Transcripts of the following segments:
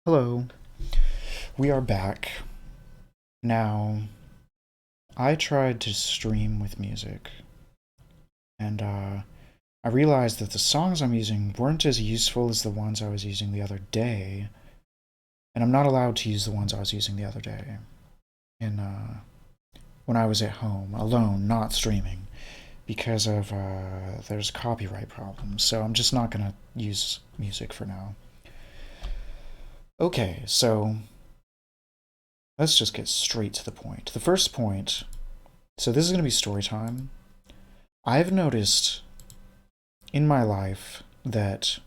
Hello, we are back. Now, I tried to stream with music, and I realized that the songs I'm using weren't as useful as the ones I was using the other day, and I'm not allowed to use the ones I was using the other day in when I was at home, alone, not streaming, because of there's copyright problems, so I'm just not gonna use music for now. Okay, so let's just get straight to the point. The first point, so this is going to be story time. I've noticed in my life that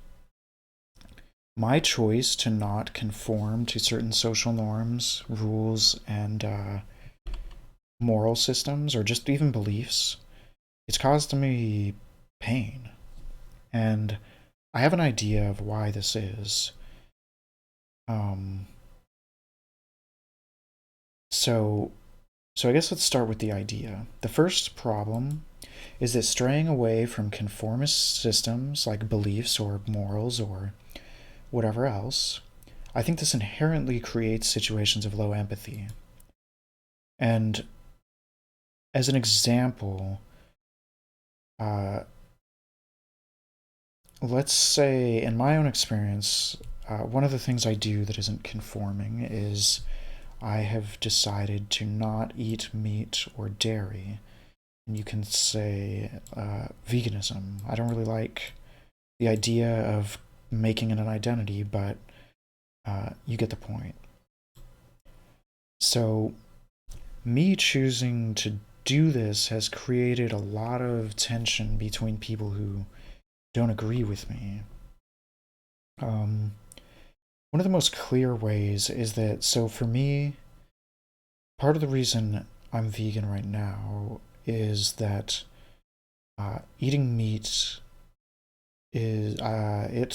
my choice to not conform to certain social norms, rules, and moral systems, or just even beliefs, it's caused me pain. And I have an idea of why this is. Um, so, so I guess let's start with the idea. The first problem is that straying away from conformist systems like beliefs or morals or whatever else, I think this inherently creates situations of low empathy. And as an example, uh, let's say in my own experience, one of the things I do that isn't conforming is I have decided to not eat meat or dairy. And you can say veganism. I don't really like the idea of making it an identity, but you get the point. So, me choosing to do this has created a lot of tension between people who don't agree with me. Um, One of the most clear ways is that, so for me, part of the reason I'm vegan right now is that eating meat is, I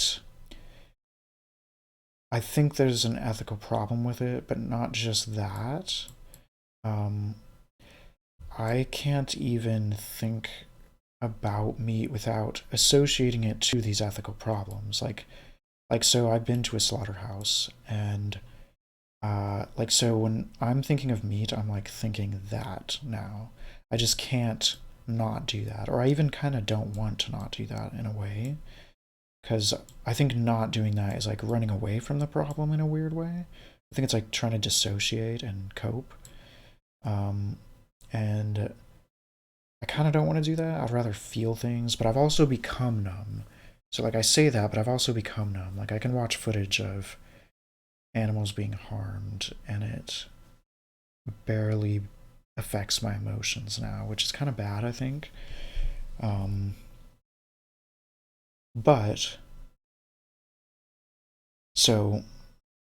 think there's an ethical problem with it, but not just that. Um, I can't even think about meat without associating it to these ethical problems. So I've been to a slaughterhouse, and so when I'm thinking of meat, I'm like thinking that now. I just can't not do that, or I even kind of don't want to not do that in a way, because I think not doing that is like running away from the problem in a weird way. I think it's like trying to dissociate and cope. Um, and I kind of don't want to do that. I'd rather feel things, but I've also become numb. So, like, I say that, but I've also become numb. Like, I can watch footage of animals being harmed, and it barely affects my emotions now, which is kind of bad, I think. Um, but, so,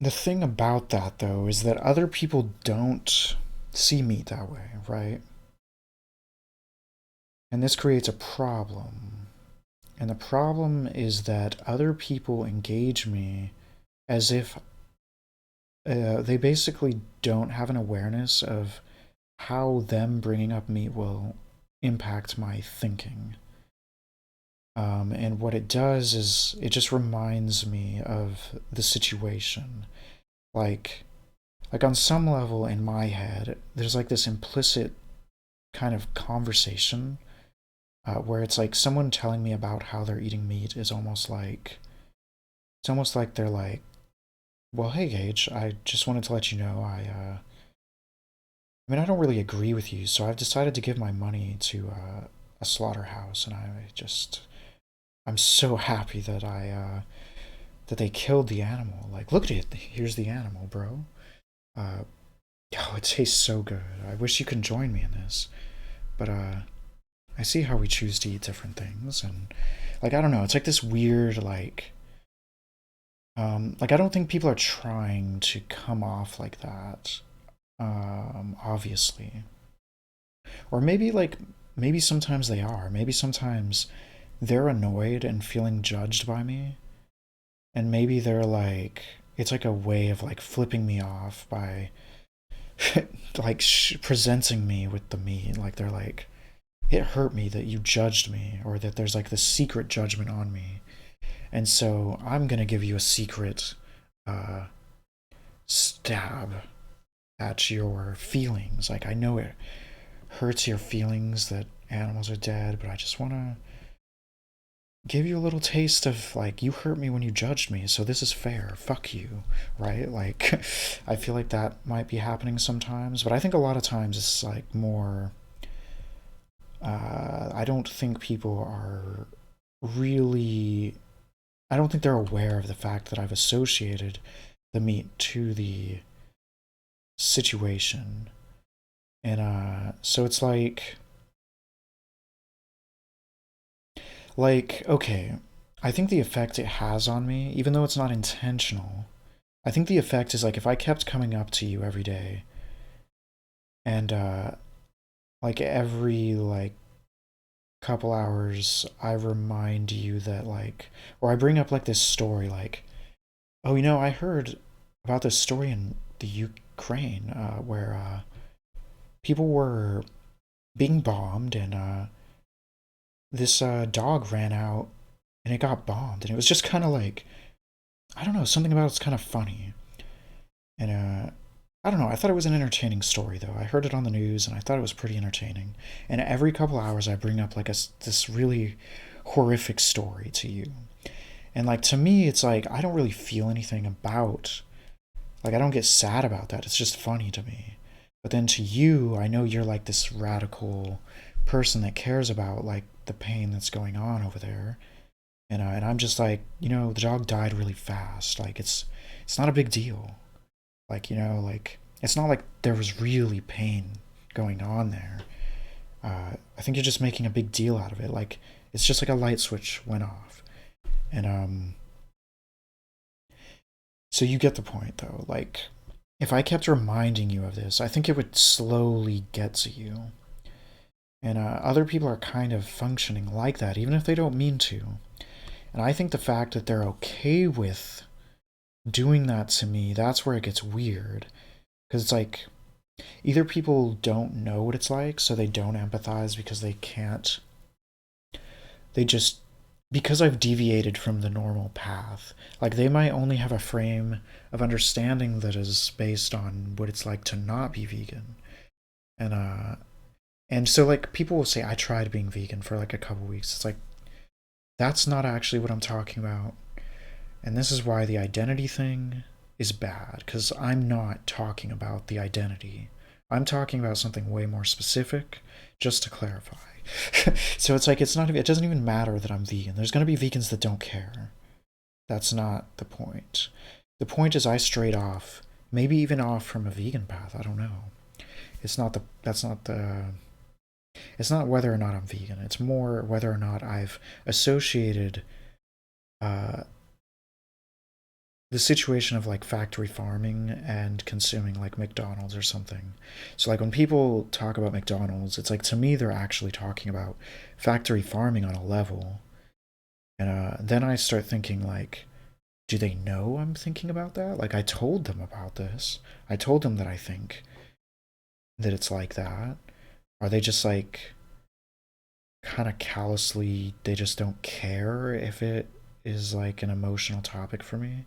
the thing about that, though, is that other people don't see meat that way, right? And this creates a problem. And the problem is that other people engage me as if they basically don't have an awareness of how them bringing up meat will impact my thinking. And what it does is it just reminds me of the situation. Like, like on some level in my head, there's like this implicit kind of conversation where it's like someone telling me about how they're eating meat is almost like it's almost like they're like, well, hey Gage, I just wanted to let you know I mean, I don't really agree with you, so I've decided to give my money to a slaughterhouse, and I'm so happy that that they killed the animal. Like, look at it. Here's the animal, bro. Uh, oh, it tastes so good. I wish you could join me in this, but I see how we choose to eat different things, and like I don't know. It's like this weird like I don't think people are trying to come off like that. Obviously, or maybe sometimes they are. Maybe sometimes they're annoyed and feeling judged by me, and maybe they're like it's like a way of like flipping me off by like presenting me with the meat. Like they're like, it hurt me that you judged me, or that there's like this secret judgment on me, and so I'm gonna give you a secret, uh, stab at your feelings. Like, I know it hurts your feelings that animals are dead, but I just want to give you a little taste of, like, you hurt me when you judged me, so this is fair. Fuck you, right? Like, I feel like that might be happening sometimes, but I think a lot of times it's like more. I don't think people are really. I don't think they're aware of the fact that I've associated the meat to the situation. And so it's okay, I think the effect it has on me, even though it's not intentional, I think the effect is like if I kept coming up to you every day and like every like couple hours I remind you that like, or I bring up like this story like, oh, I heard about this story in the Ukraine where people were being bombed and this dog ran out and it got bombed, and it was just kind of like, I don't know, something about it's kind of funny. And I don't know, I thought it was an entertaining story though. I heard it on the news and I thought it was pretty entertaining. And every couple hours I bring up like this really horrific story to you. And like to me it's like I don't really feel anything about, like I don't get sad about that. It's just funny to me. But then to you, I know you're like this radical person that cares about like the pain that's going on over there. And I'm just like, the dog died really fast. Like it's not a big deal. Like, like it's not like there was really pain going on there. I think you're just making a big deal out of it. Like it's just like a light switch went off. And so you get the point though. Like if I kept reminding you of this, I think it would slowly get to you. And other people are kind of functioning like that, even if they don't mean to. And I think the fact that they're okay with doing that to me, that's where it gets weird. Because it's like, either people don't know what it's like, so they don't empathize because they can't. They just, because I've deviated from the normal path, like they might only have a frame of understanding that is based on what it's like to not be vegan. And, and so like people will say, I tried being vegan for like a couple weeks. It's like, that's not actually what I'm talking about. And this is why the identity thing is bad, because I'm not talking about the identity. I'm talking about something way more specific, just to clarify. So it's like, it doesn't even matter that I'm vegan. There's going to be vegans that don't care. That's not the point. The point is I strayed off, maybe even off from a vegan path. I don't know. It's not whether or not I'm vegan. It's more whether or not I've associated uh, the situation of like factory farming and consuming like McDonald's or something. So like when people talk about McDonald's, it's like to me they're actually talking about factory farming on a level. And then I start thinking like, do they know I'm thinking about that? Like I told them about this. I told them that I think that it's like that. Are they just like kind of callously, they just don't care if it is like an emotional topic for me?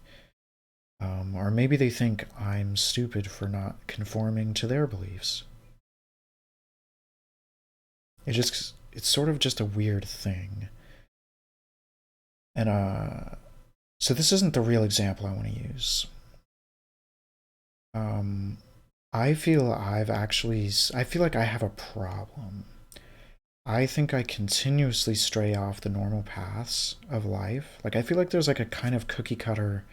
Or maybe they think I'm stupid for not conforming to their beliefs. It's sort of just a weird thing. And so this isn't the real example I want to use. Um, I feel like I have a problem. I think I continuously stray off the normal paths of life. Like I feel like there's like a kind of cookie cutter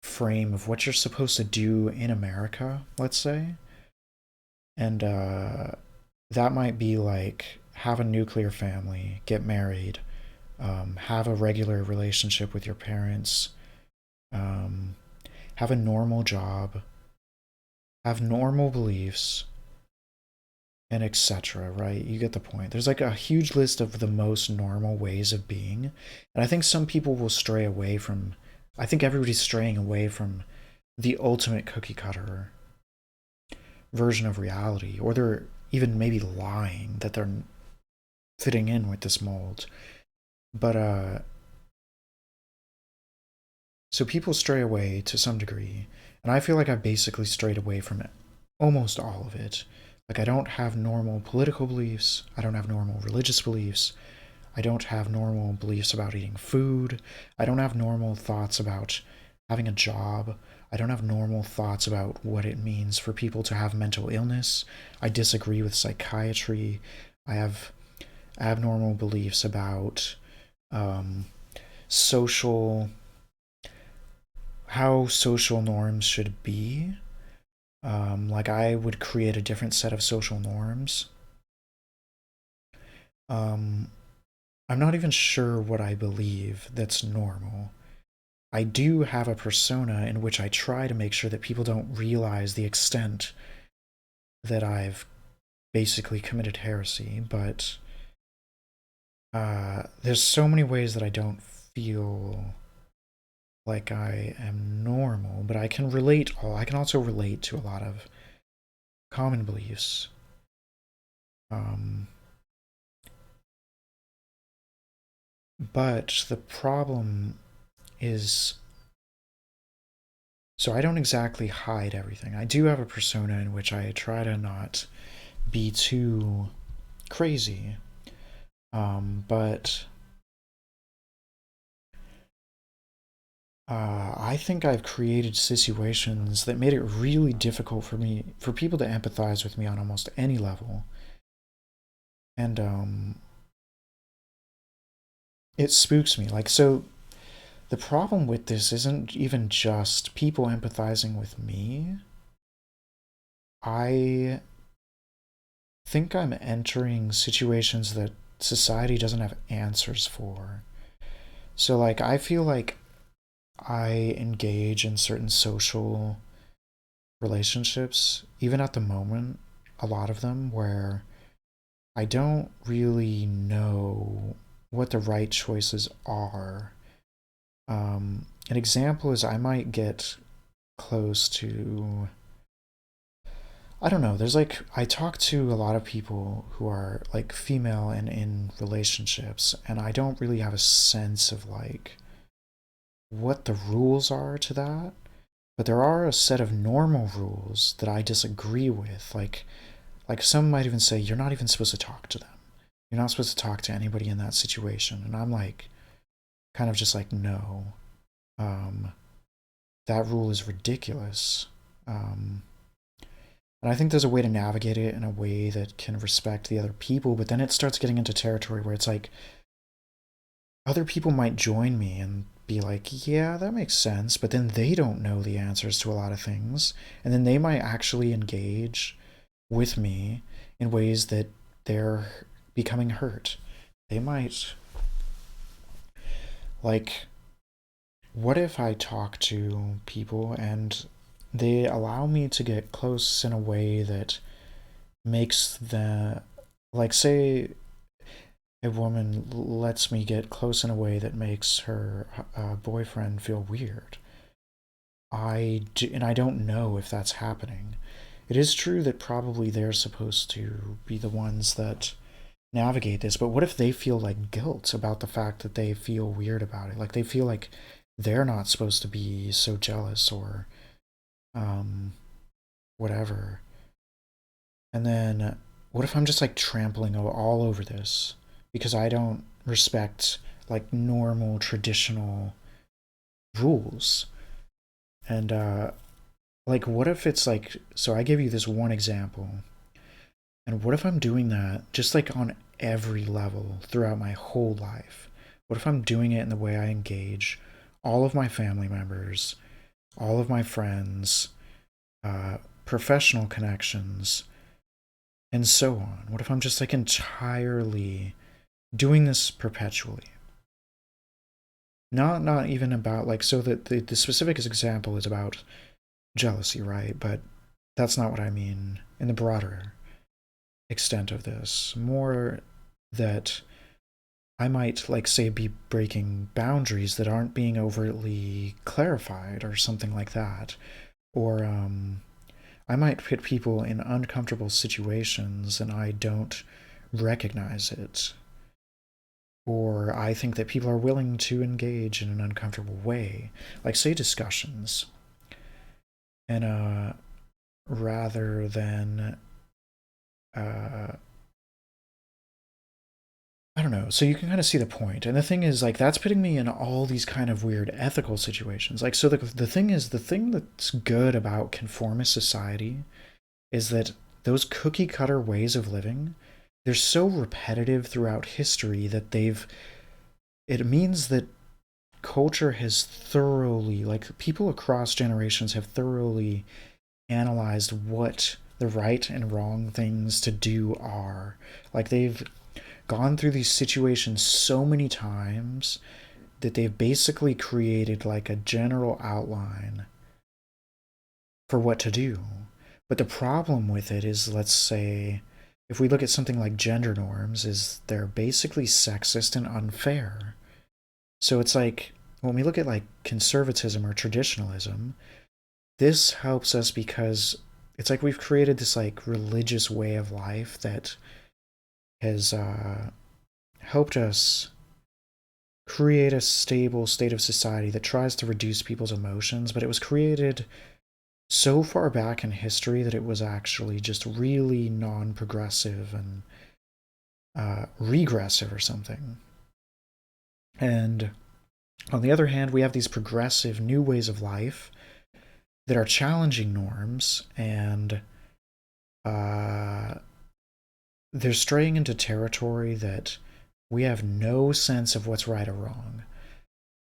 frame of what you're supposed to do in America, let's say. And that might be like have a nuclear family, get married, have a regular relationship with your parents, um, have a normal job, have normal beliefs, and etc. Right? You get the point. There's like a huge list of the most normal ways of being, and I think some people will stray away from. I think everybody's straying away from the ultimate cookie cutter version of reality, or they're even maybe lying that they're fitting in with this mold. But So people stray away to some degree, and I feel like I've basically strayed away from it, almost all of it. Like, I don't have normal political beliefs, I don't have normal religious beliefs, I don't have normal beliefs about eating food, I don't have normal thoughts about having a job, I don't have normal thoughts about what it means for people to have mental illness. I disagree with psychiatry. I have abnormal beliefs about um, social how social norms should be. Like, I would create a different set of social norms. Um, I'm not even sure what I believe that's normal. I do have a persona in which I try to make sure that people don't realize the extent that I've basically committed heresy, but there's so many ways that I don't feel like I am normal, but I can also relate to a lot of common beliefs. Um, but the problem is, so I don't exactly hide everything. I do have a persona in which I try to not be too crazy. But I think I've created situations that made it really difficult for people to empathize with me on almost any level. And it spooks me. Like, so the problem with this isn't even just people empathizing with me. I think I'm entering situations that society doesn't have answers for. So, like, I feel like I engage in certain social relationships, even at the moment, a lot of them, where I don't really know what the right choices are. An example is I might get close to, I don't know, there's like, I talk to a lot of people who are like female and in relationships, and I don't really have a sense of like what the rules are to that. But there are a set of normal rules that I disagree with. Like some might even say you're not even supposed to talk to them. You're not supposed to talk to anybody in that situation. And I'm like, kind of just like, no. Um, that rule is ridiculous. Um, and I think there's a way to navigate it in a way that can respect the other people, but then it starts getting into territory where it's like other people might join me and be like, yeah, that makes sense, but then they don't know the answers to a lot of things. And then they might actually engage with me in ways that they're becoming hurt. They might, like, what if I talk to people and they allow me to get close in a way that makes the, like, say a woman lets me get close in a way that makes her boyfriend feel weird. And I don't know if that's happening. It is true that probably they're supposed to be the ones that navigate this, but what if they feel like guilt about the fact that they feel weird about it? Like they feel like they're not supposed to be so jealous or um, whatever. And then what if I'm just like trampling all over this because I don't respect like normal traditional rules? And like what if it's like, so I give you this one example, and what if I'm doing that just like on every level throughout my whole life? What if I'm doing it in the way I engage all of my family members, all of my friends, professional connections, and so on? What if I'm just like entirely doing this perpetually? Not even about like, so that the specific example is about jealousy, right? But that's not what I mean in the broader extent of this. More that I might, like, say, be breaking boundaries that aren't being overtly clarified or something like that. Or I might put people in uncomfortable situations and I don't recognize it. or I think that people are willing to engage in an uncomfortable way, like say discussions, and rather than uh, I don't know. So you can kind of see the point. And the thing is, like, that's putting me in all these kind of weird ethical situations. Like, so the thing is, the thing that's good about conformist society is that those cookie cutter ways of living, they're so repetitive throughout history that it means that culture has thoroughly, like, people across generations have thoroughly analyzed what the right and wrong things to do are. Like, they've gone through these situations so many times that they've basically created like a general outline for what to do. But the problem with it is, let's say, if we look at something like gender norms, is they're basically sexist and unfair. So it's like when we look at like conservatism or traditionalism, this helps us because it's like we've created this like religious way of life that has helped us create a stable state of society that tries to reduce people's emotions, but it was created so far back in history that it was actually just really non progressive and regressive or something. And on the other hand, we have these progressive new ways of life that are challenging norms and uh, they're straying into territory that we have no sense of what's right or wrong.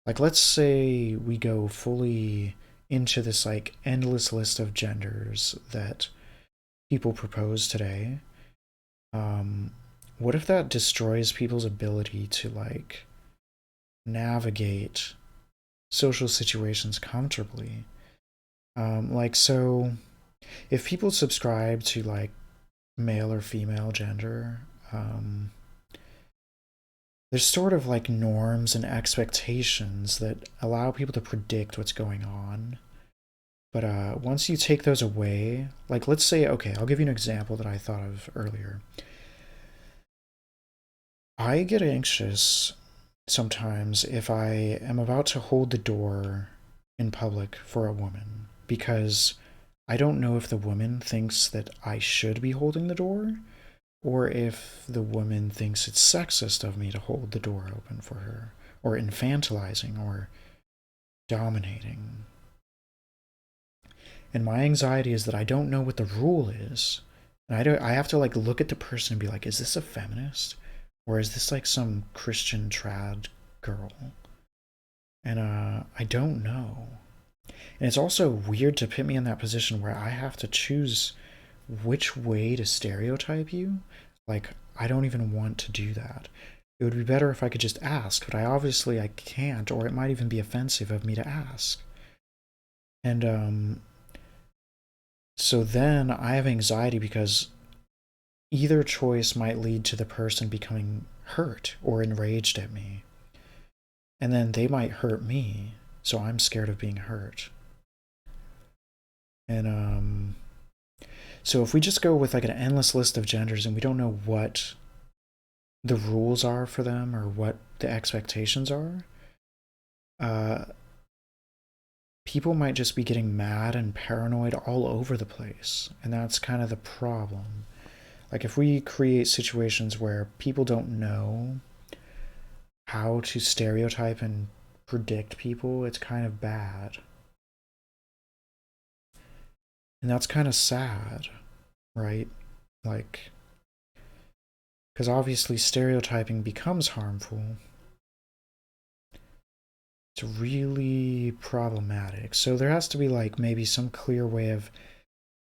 Like, let's say we go fully into this, like, endless list of genders that people propose today. Um, what if that destroys people's ability to, like, navigate social situations comfortably? So if people subscribe to, like, male or female gender, um, there's sort of like norms and expectations that allow people to predict what's going on. But once you take those away, like let's say, okay, I'll give you an example that I thought of earlier. I get anxious sometimes if I am about to hold the door in public for a woman because I don't know if the woman thinks that I should be holding the door or if the woman thinks it's sexist of me to hold the door open for her or infantilizing or dominating. And my anxiety is that I don't know what the rule is. And I have to like look at the person and be like, is this a feminist? Or is this like some Christian trad girl? And I don't know. And it's also weird to put me in that position where I have to choose which way to stereotype you. Like, I don't even want to do that. It would be better if I could just ask, but I can't, or it might even be offensive of me to ask. And so then I have anxiety because either choice might lead to the person becoming hurt or enraged at me. And then they might hurt me, so I'm scared of being hurt. And so if we just go with like an endless list of genders and we don't know what the rules are for them or what the expectations are, uh, people might just be getting mad and paranoid all over the place. And that's kind of the problem. Like, if we create situations where people don't know how to stereotype and predict people, it's kind of bad. And that's kind of sad, right? Like, because obviously stereotyping becomes harmful. It's really problematic. So there has to be, like, maybe some clear way of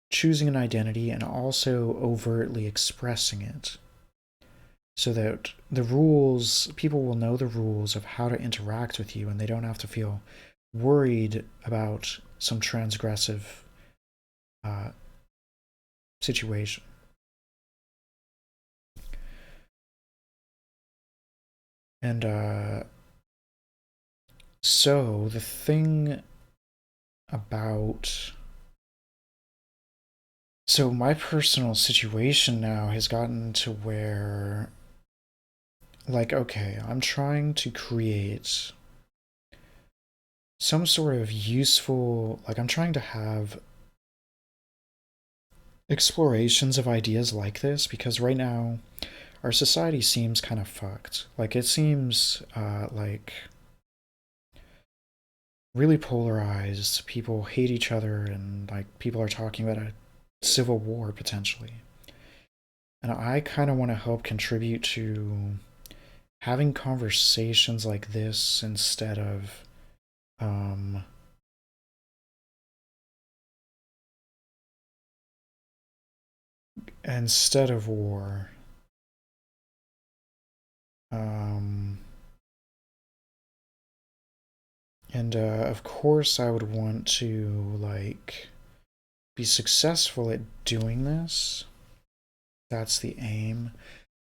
choosing an identity and also overtly expressing it so that the rules, people will know the rules of how to interact with you and they don't have to feel worried about some transgressive uh, situation. And so the thing about. So my personal situation now has gotten to where like, okay, I'm trying to create some sort of useful, like, I'm trying to have explorations of ideas like this because right now our society seems kind of fucked. Like, it seems like really polarized. People hate each other, and like people are talking about a civil war potentially. And I kind of want to help contribute to having conversations like this um, instead of war. Um, and of course, I would want to like be successful at doing this. That's the aim.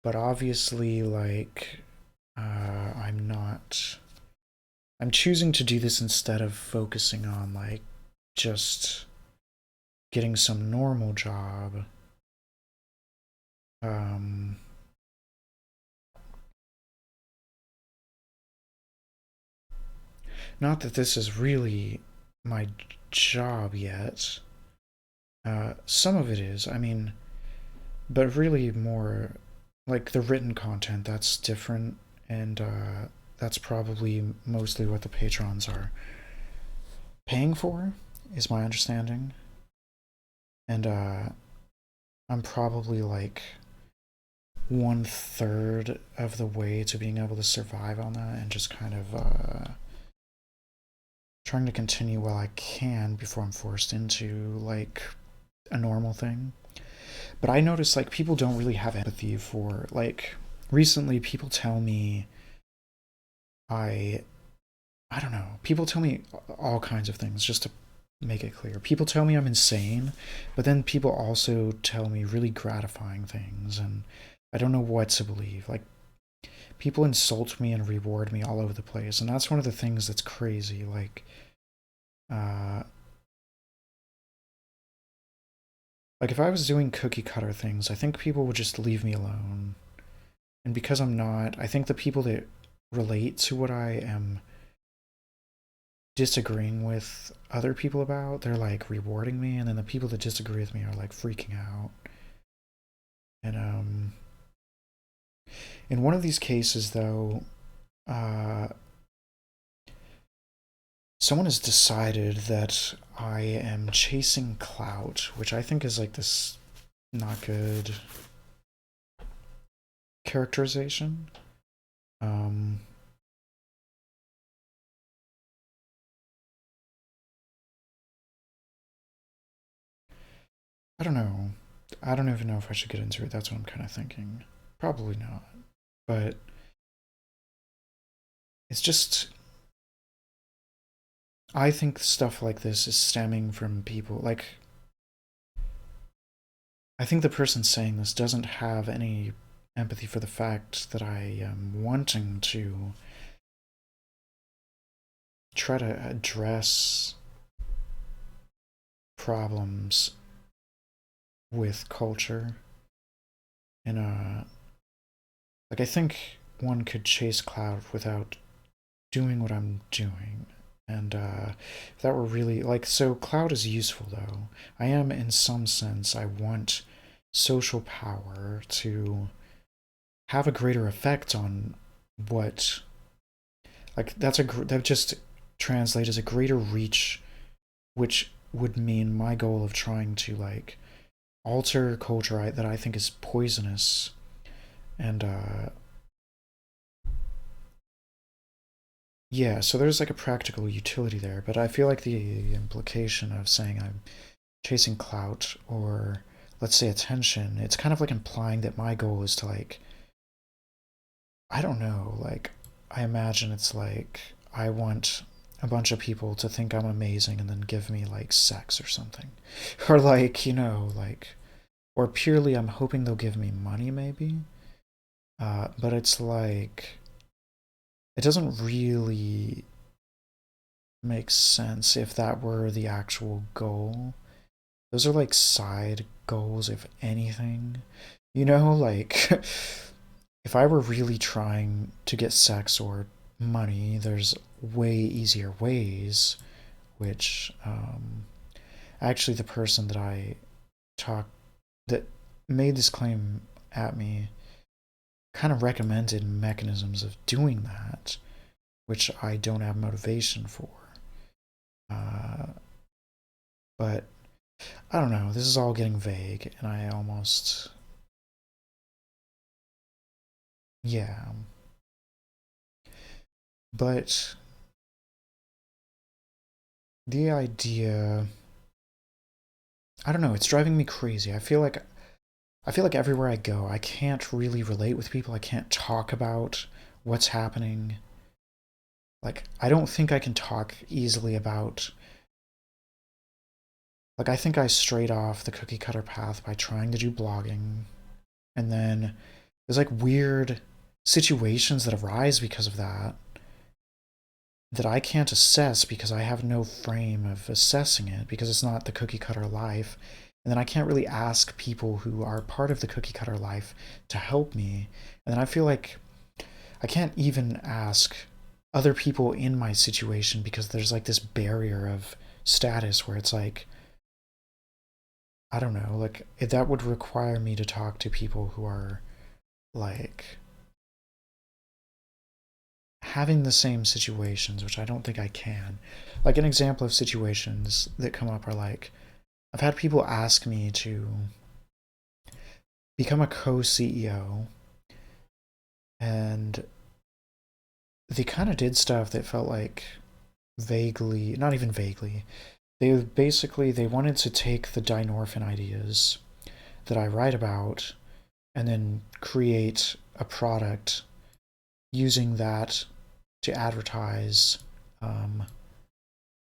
But obviously, like, I'm not. I'm choosing to do this instead of focusing on like just getting some normal job. Um, Not that this is really my job yet. Some of it is. I mean, but really more like the written content. That's different, and that's probably mostly what the patrons are paying for, is my understanding. And I'm probably like 1/3 of the way to being able to survive on that and just kind of trying to continue while I can before I'm forced into like a normal thing. But I notice like people don't really have empathy for like recently people tell me I I don't know. People tell me all kinds of things just to make it clear. People tell me I'm insane, but then people also tell me really gratifying things and I don't know what to believe. Like people insult me and reward me all over the place, and that's one of the things that's crazy. Uh like if I was doing cookie cutter things, I think people would just leave me alone. And because I'm not, I think the people that relate to what I am disagreeing with other people about, they're like rewarding me, and then the people that disagree with me are like freaking out. And in one of these cases, though, uh, someone has decided that I am chasing clout, which I think is like this not good characterization. Um, I don't know. I don't even know if I should get into it. That's what I'm kind of thinking. Probably not. But it's just, I think stuff like this is stemming from people. Like, I think the person saying this doesn't have any empathy for the fact that I am wanting to try to address problems with culture in a, like, I think one could chase cloud without doing what I'm doing. And if that were really like, so cloud is useful though. I am, in some sense, I want social power to have a greater effect on what, like, that just translates as a greater reach, which would mean my goal of trying to like alter culture that I think is poisonous and yeah, so there's like a practical utility there, but I feel like the implication of saying I'm chasing clout or let's say attention, it's kind of like implying that my goal is to like, I don't know, like I imagine it's like I want a bunch of people to think I'm amazing and then give me like sex or something. Or like, like, or purely I'm hoping they'll give me money maybe. But it's like it doesn't really make sense if that were the actual goal. Those are like side goals, if anything. Like if I were really trying to get sex or money, there's way easier ways, which actually the person that I talked that made this claim at me kind of recommended mechanisms of doing that, which I don't have motivation for. Uh, but I don't know. This is all getting vague, and I almost, yeah. But the idea, I don't know. It's driving me crazy. I feel like everywhere I go, I can't really relate with people. I can't talk about what's happening. Like, I don't think I can talk easily about. Like, I think I strayed off the cookie cutter path by trying to do blogging. And then there's like weird situations that arise because of that that I can't assess because I have no frame of assessing it because it's not the cookie cutter life. And then I can't really ask people who are part of the cookie cutter life to help me. And then I feel like I can't even ask other people in my situation because there's like this barrier of status where it's like, I don't know, like that would require me to talk to people who are like having the same situations, which I don't think I can. Like an example of situations that come up are like I've had people ask me to become a co-CEO, and they kind of did stuff that felt like vaguely, not even vaguely. They wanted to take the dynorphin ideas that I write about and then create a product using that to advertise um,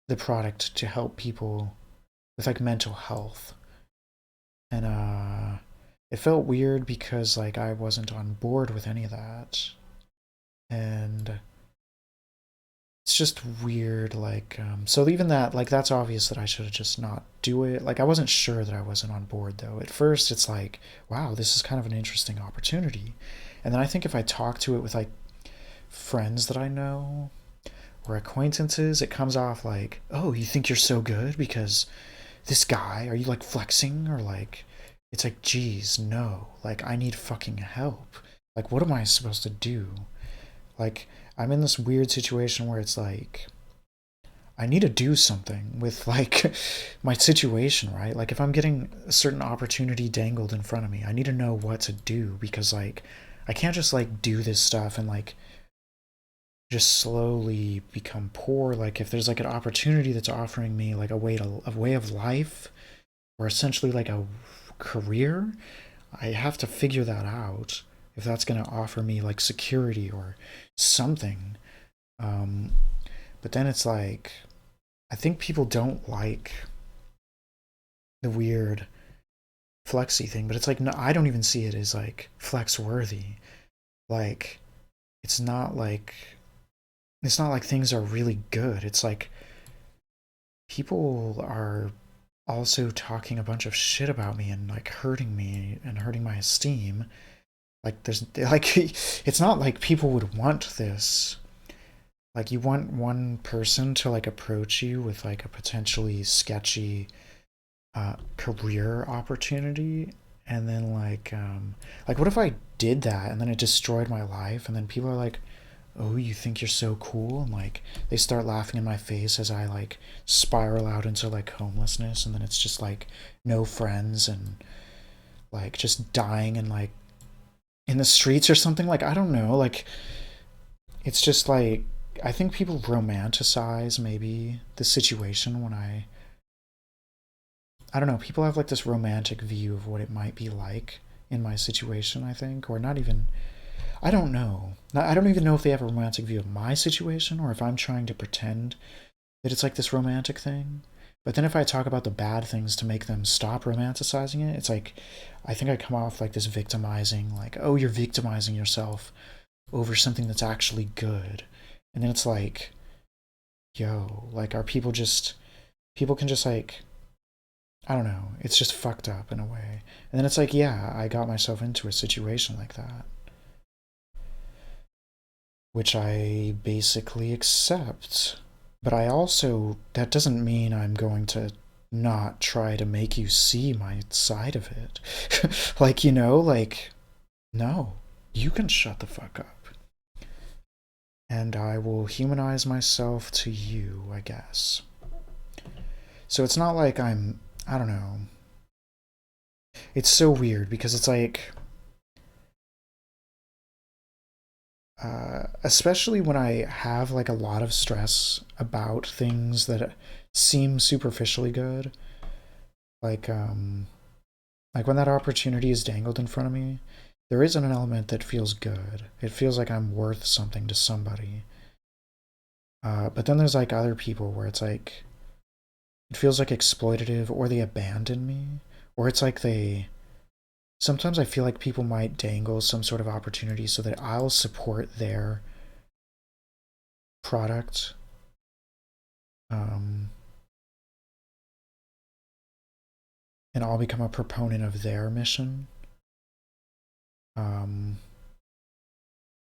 the product to help people with like mental health. And it felt weird because like I wasn't on board with any of that. And it's just weird like so even that, like that's obvious that I should have just not do it. Like I wasn't sure that I wasn't on board though. At first it's like, wow, this is kind of an interesting opportunity. And then I think if I talk to it with like friends that I know or acquaintances, it comes off like, oh, you think you're so good because this guy, are you like flexing or like, it's like, geez, no, like I need fucking help. Like, what am I supposed to do? Like, I'm in this weird situation where it's like, I need to do something with like my situation, right? Like, if I'm getting a certain opportunity dangled in front of me, I need to know what to do because like, I can't just like do this stuff and like just slowly become poor. Like if there's like an opportunity that's offering me like a way of life or essentially like a career, I have to figure that out if that's going to offer me like security or something. Um, but then it's like I think people don't like the weird flexy thing, but it's like no, I don't even see it as like flex worthy. Like it's not like it's not like things are really good. It's like people are also talking a bunch of shit about me and like hurting me and hurting my esteem. Like there's like it's not like people would want this. Like you want one person to like approach you with like a potentially sketchy career opportunity and then like what if I did that and then it destroyed my life and then people are like, oh, you think you're so cool, and like they start laughing in my face as I like spiral out into like homelessness and then it's just like no friends and like just dying and like in the streets or something. Like I don't know, like it's just like I think people romanticize maybe the situation when I don't know, people have like this romantic view of what it might be like in my situation, I think, or not even, I don't know. I don't even know if they have a romantic view of my situation or if I'm trying to pretend that it's like this romantic thing. But then if I talk about the bad things to make them stop romanticizing it, it's like I think I come off like this victimizing, like, oh, you're victimizing yourself over something that's actually good. And then it's like, yo, like, are people can just like, I don't know, it's just fucked up in a way. And then it's like, yeah, I got myself into a situation like that. which I basically accept. But I also, that doesn't mean I'm going to not try to make you see my side of it. Like, like, no, you can shut the fuck up. And I will humanize myself to you, I guess. So it's not like I don't know. It's so weird because it's like, especially when I have like a lot of stress about things that seem superficially good, like um, like when that opportunity is dangled in front of me, there isn't an element that feels good. It feels like I'm worth something to somebody. But then there's like other people where it's like it feels like exploitative, or they abandon me, or it's like they. Sometimes I feel like people might dangle some sort of opportunity so that I'll support their product. Um, and I'll become a proponent of their mission. Um,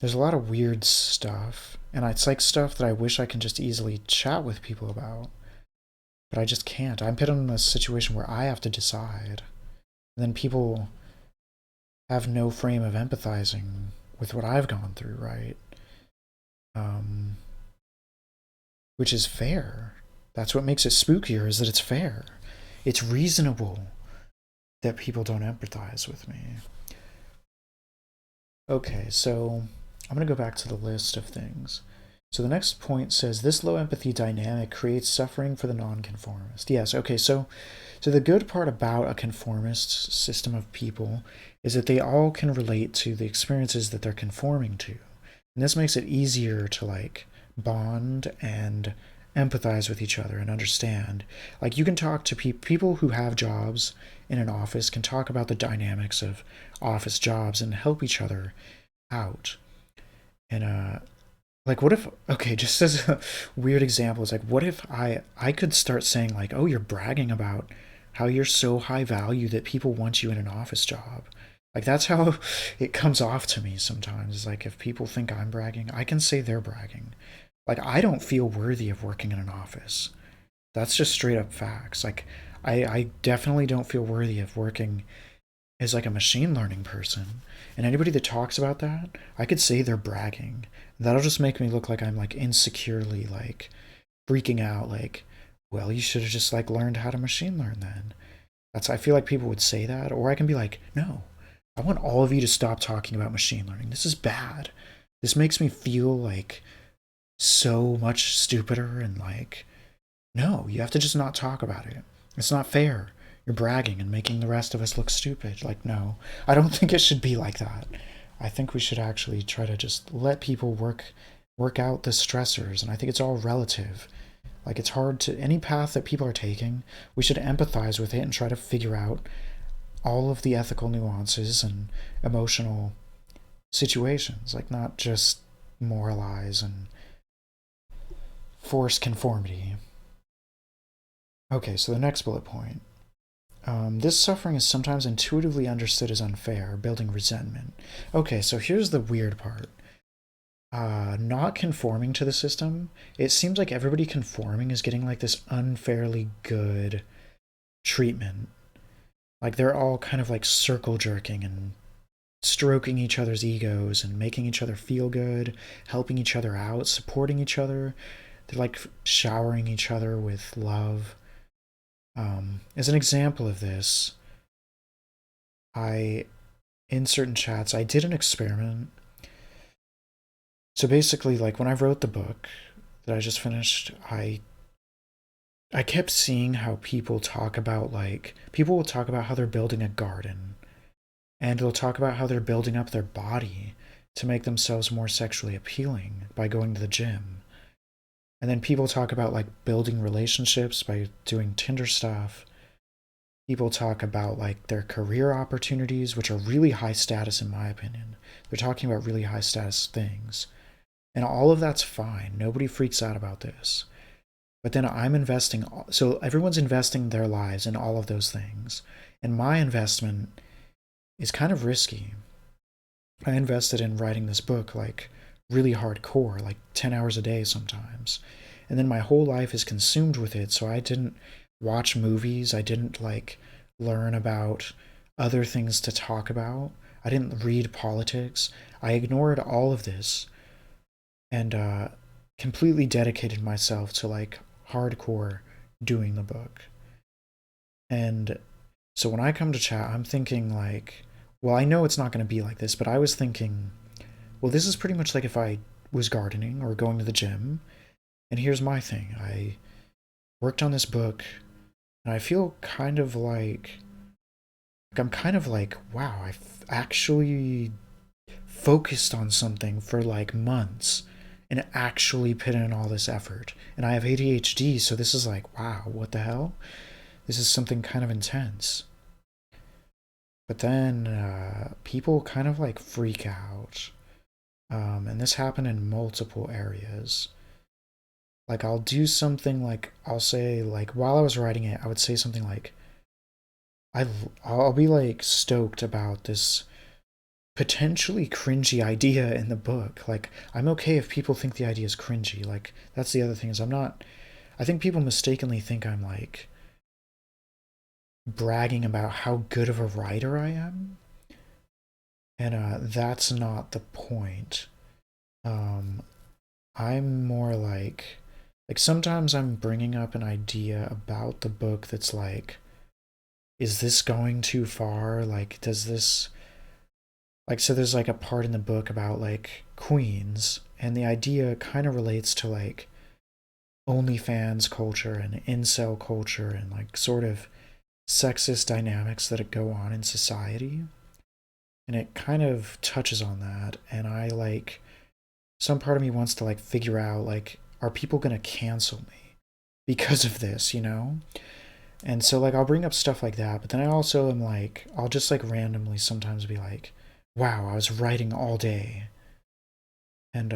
there's a lot of weird stuff, and it's like stuff that I wish I can just easily chat with people about, but I just can't. I'm put in a situation where I have to decide, and then people have no frame of empathizing with what I've gone through, right? Um, which is fair. That's what makes it spookier, is that it's fair. It's reasonable that people don't empathize with me. Okay, so I'm going to go back to the list of things. So the next point says this low empathy dynamic creates suffering for the nonconformist. Yes, okay, so the good part about a conformist system of people is that they all can relate to the experiences that they're conforming to. And this makes it easier to like bond and empathize with each other and understand. Like you can talk to people who have jobs in an office can talk about the dynamics of office jobs and help each other out. And like what if, okay, just as a weird example, it's like what if I could start saying like, "Oh, you're bragging about how you're so high value that people want you in an office job." Like that's how it comes off to me sometimes. It's like if people think I'm bragging, I can say they're bragging. Like I don't feel worthy of working in an office. That's just straight up facts. Like I definitely don't feel worthy of working as like a machine learning person. And anybody that talks about that, I could say they're bragging. That'll just make me look like I'm like insecurely like freaking out like, well, you should have just like learned how to machine learn then. I feel like people would say that, or I can be like, "No. I want all of you to stop talking about machine learning. This is bad. This makes me feel like so much stupider and like no, you have to just not talk about it. It's not fair. You're bragging and making the rest of us look stupid." Like, no, I don't think it should be like that. I think we should actually try to just let people work out the stressors, and I think it's all relative. Like, it's hard to any path that people are taking. We should empathize with it and try to figure out all of the ethical nuances and emotional situations. Like, not just moralize and force conformity. Okay, so the next bullet point. This suffering is sometimes intuitively understood as unfair, building resentment. Okay, so here's the weird part. Not conforming to the system, it seems like everybody conforming is getting like this unfairly good treatment. Like they're all kind of like circle jerking and stroking each other's egos and making each other feel good, helping each other out, supporting each other. They're like showering each other with love. As an example of this, I in certain chats I did an experiment. So basically, like when I wrote the book that I just finished, I kept seeing how people will talk about how they're building a garden, and they'll talk about how they're building up their body to make themselves more sexually appealing by going to the gym. And then people talk about like building relationships by doing Tinder stuff. People talk about like their career opportunities, which are really high status in my opinion. They're talking about really high status things. And all of that's fine. Nobody freaks out about this. But then I'm investing, so everyone's investing their lives in all of those things. And my investment is kind of risky. I invested in writing this book like really hardcore, like 10 hours a day sometimes. And then my whole life is consumed with it, so I didn't watch movies, I didn't like learn about other things to talk about. I didn't read politics. I ignored all of this and completely dedicated myself to like hardcore doing the book. And so when I come to chat, I'm thinking like, well, I know it's not going to be like this, but I was thinking, well, this is pretty much like if I was gardening or going to the gym. And here's my thing: I worked on this book, and I feel kind of like I'm kind of like, wow, I've actually focused on something for like months and actually put in all this effort. And I have ADHD, so this is like, wow, what the hell? This is something kind of intense. But then people kind of like freak out. And this happened in multiple areas. Like, I'll do something like, I'll say, like, while I was writing it, I would say something like, I, I'll be like stoked about this potentially cringy idea in the book. Like, I'm okay if people think the idea is cringy. Like, that's the other thing is I'm not. I think people mistakenly think I'm like bragging about how good of a writer I am, and that's not the point. Um, I'm more like sometimes I'm bringing up an idea about the book that's like, is this going too far? Like, does this like so there's like a part in the book about like queens, and the idea kind of relates to like OnlyFans culture and incel culture and like sort of sexist dynamics that go on in society. And it kind of touches on that. And I like, some part of me wants to like figure out like, are people going to cancel me because of this, you know? And so like I'll bring up stuff like that, but then I also am like, I'll just like randomly sometimes be like, wow, I was writing all day. And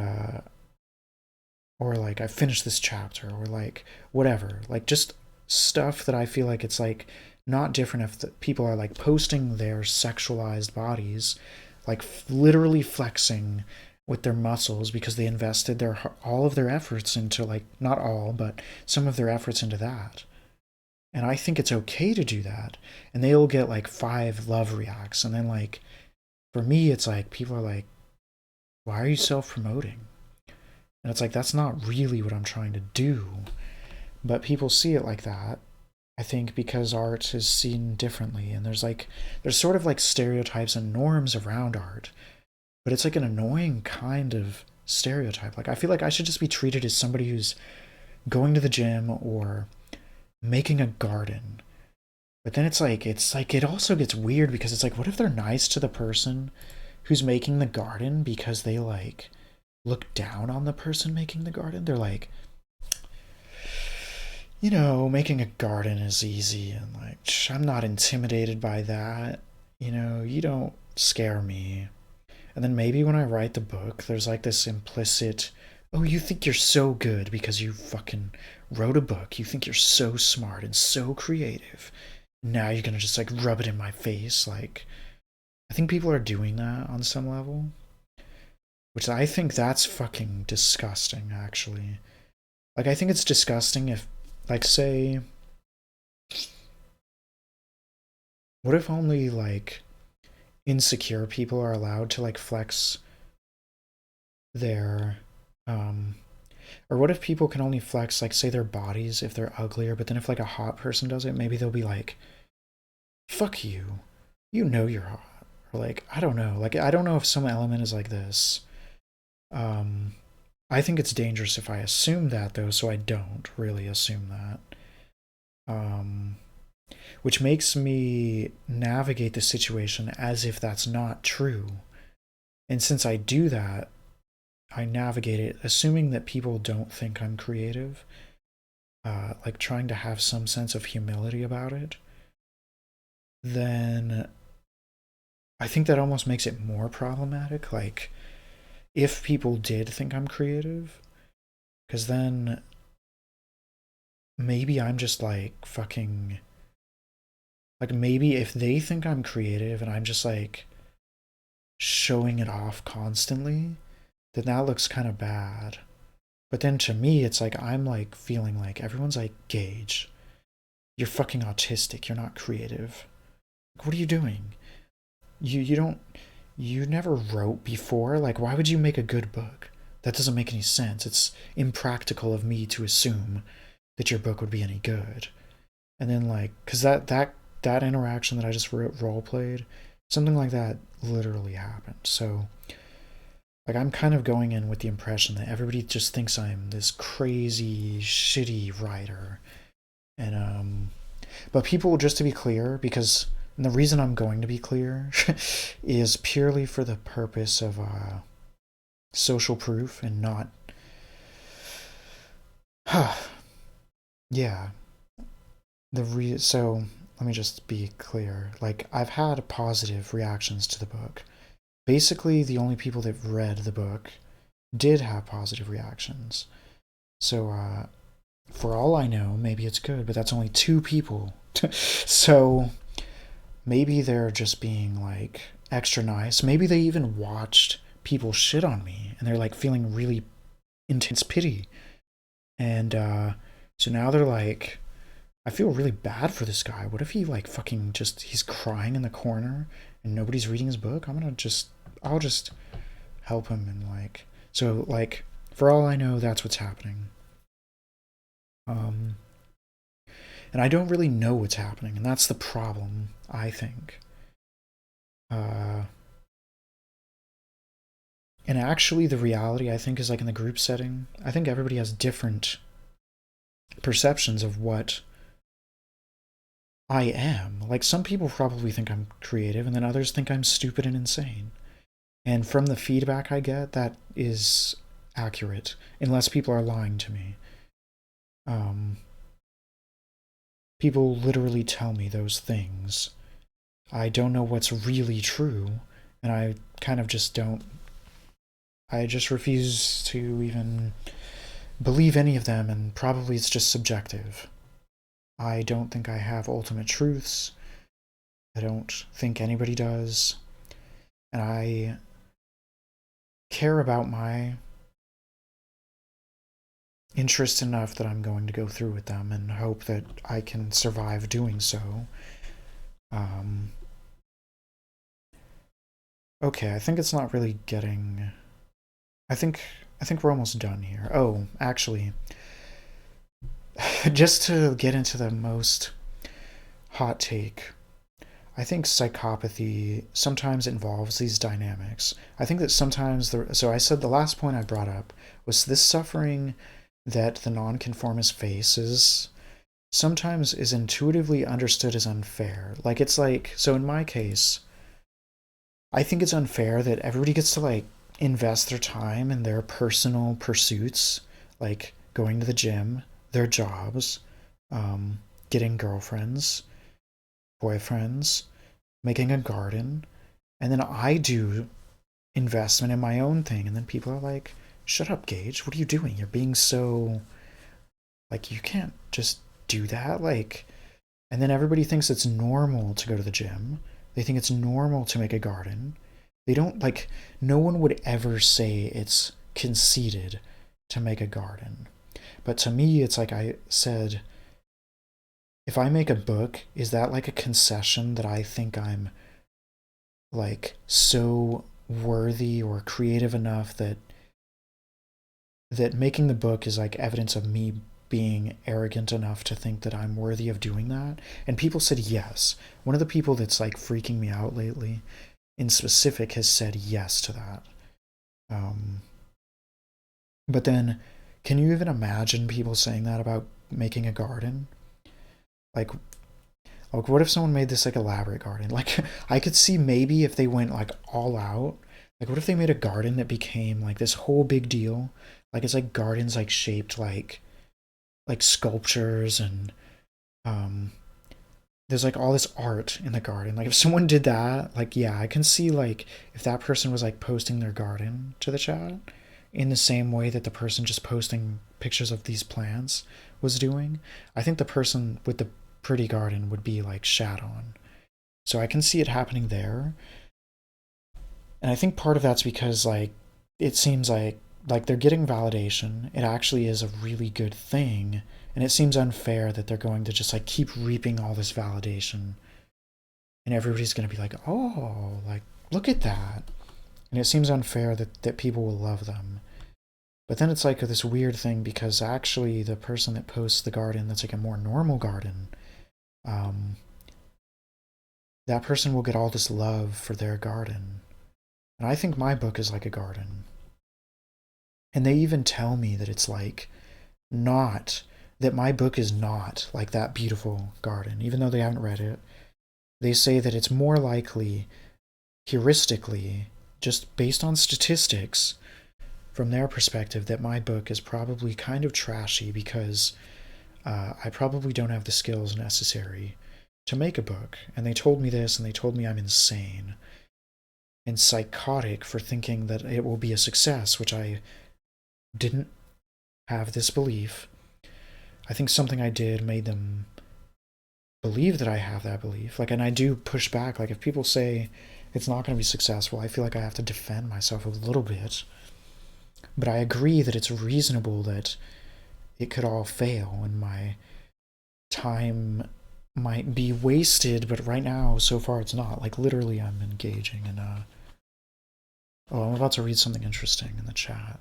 or like I finished this chapter, or like whatever, like just stuff that I feel like it's like not different if the people are like posting their sexualized bodies, like literally flexing with their muscles because they invested their all of their efforts into like, not all, but some of their efforts into that. And I think it's okay to do that. And they'll get like 5 love reacts, and then like for me it's like people are like, why are you self-promoting? And it's like, that's not really what I'm trying to do. But people see it like that. I think because art is seen differently, and there's sort of like stereotypes and norms around art, but it's like an annoying kind of stereotype. Like I feel like I should just be treated as somebody who's going to the gym or making a garden. But then it's like it also gets weird because it's like, what if they're nice to the person who's making the garden because they like look down on the person making the garden? They're like, making a garden is easy, and like, I'm not intimidated by that. You don't scare me. And then maybe when I write the book, there's like this implicit, oh, you think you're so good because you fucking wrote a book. You think you're so smart and so creative. Now you're gonna just like rub it in my face. Like, I think people are doing that on some level, which I think that's fucking disgusting, actually. Like, I think it's disgusting if, like, say, what if only, like, insecure people are allowed to, like, flex their, um, or what if people can only flex, like, say their bodies if they're uglier, but then if, like, a hot person does it, maybe they'll be like, fuck you. You know you're hot. Or, like, I don't know. Like, I don't know if some element is like this. Um, I think it's dangerous if I assume that, though, so I don't really assume that. Um, which makes me navigate the situation as if that's not true. And since I do that, I navigate it assuming that people don't think I'm creative, like trying to have some sense of humility about it. Then I think that almost makes it more problematic. Like, if people did think I'm creative, because then maybe I'm just like fucking. Like, maybe if they think I'm creative and I'm just like showing it off constantly, then that looks kind of bad. But then to me, it's like I'm like feeling like everyone's like, Gage, you're fucking autistic. You're not creative. Like, what are you doing? You don't you never wrote before. Like, why would you make a good book? That doesn't make any sense. It's impractical of me to assume that your book would be any good. And then like, cause that interaction that I just role played, something like that literally happened. So like I'm kind of going in with the impression that everybody just thinks I'm this crazy shitty writer. And but people, just to be clear, because and the reason I'm going to be clear is purely for the purpose of social proof and not yeah, so let me just be clear. Like I've had positive reactions to the book. Basically, the only people that read the book did have positive reactions. So for all I know, maybe it's good, but that's only 2 people. So maybe they're just being like extra nice. Maybe they even watched people shit on me and they're like feeling really intense pity. And so now they're like, I feel really bad for this guy. What if he like fucking just he's crying in the corner and nobody's reading his book? I'll just help him and like so like for all I know that's what's happening. Um and I don't really know what's happening, and that's the problem, I think. Uh and actually the reality I think is like in the group setting, I think everybody has different perceptions of what I am. Like some people probably think I'm creative and then others think I'm stupid and insane. And from the feedback I get, that is accurate, unless people are lying to me. Um, People literally tell me those things. I don't know what's really true, and I kind of just don't. I just refuse to even believe any of them, and probably it's just subjective. I don't think I have ultimate truths. I don't think anybody does. And I care about my interest enough that I'm going to go through with them and hope that I can survive doing so. Um, okay, I think it's not really getting. I think I think we're almost done here. Oh, actually, just to get into the most hot take, I think psychopathy sometimes involves these dynamics. I think that sometimes so I said the last point I brought up was this suffering that the nonconformist faces sometimes is intuitively understood as unfair. Like it's like so in my case, I think it's unfair that everybody gets to like invest their time in their personal pursuits, like going to the gym, their jobs, um, getting girlfriends, boyfriends, making a garden, and then I do investment in my own thing, and then people are like, "Shut up, Gage! What are you doing? You're being so like you can't just do that." Like, and then everybody thinks it's normal to go to the gym. They think it's normal to make a garden. They don't like. No one would ever say it's conceited to make a garden. But to me, it's like I said, if I make a book, is that like a concession that I think I'm like so worthy or creative enough that making the book is like evidence of me being arrogant enough to think that I'm worthy of doing that? And people said yes. One of the people that's like freaking me out lately in specific has said yes to that. Um, but then, can you even imagine people saying that about making a garden? Like, like, what if someone made this like elaborate garden? Like, I could see maybe if they went like all out. Like, what if they made a garden that became like this whole big deal? Like, it's like gardens like shaped like sculptures and um, there's like all this art in the garden. Like, if someone did that, like, yeah, I can see like if that person was like posting their garden to the chat in the same way that the person just posting pictures of these plants was doing. I think the person with the pretty garden would be like shat on. So I can see it happening there. And I think part of that's because like it seems like they're getting validation. It actually is a really good thing, and it seems unfair that they're going to just like keep reaping all this validation, and everybody's going to be like, oh, like look at that, and it seems unfair that people will love them. But then it's like this weird thing because actually the person that posts the garden that's like a more normal garden, um, that person will get all this love for their garden. And I think my book is like a garden. And they even tell me that it's like not, that my book is not like that beautiful garden, even though they haven't read it. They say that it's more likely, heuristically, just based on statistics, from their perspective, that my book is probably kind of trashy because I probably don't have the skills necessary to make a book. And they told me this, and they told me I'm insane and psychotic for thinking that it will be a success, which I didn't have this belief. I think something I did made them believe that I have that belief. Like, and I do push back. Like, if people say it's not going to be successful, I feel like I have to defend myself a little bit. But I agree that it's reasonable that it could all fail and my time might be wasted, but right now, so far, it's not. Like, literally, I'm engaging in oh, I'm about to read something interesting in the chat.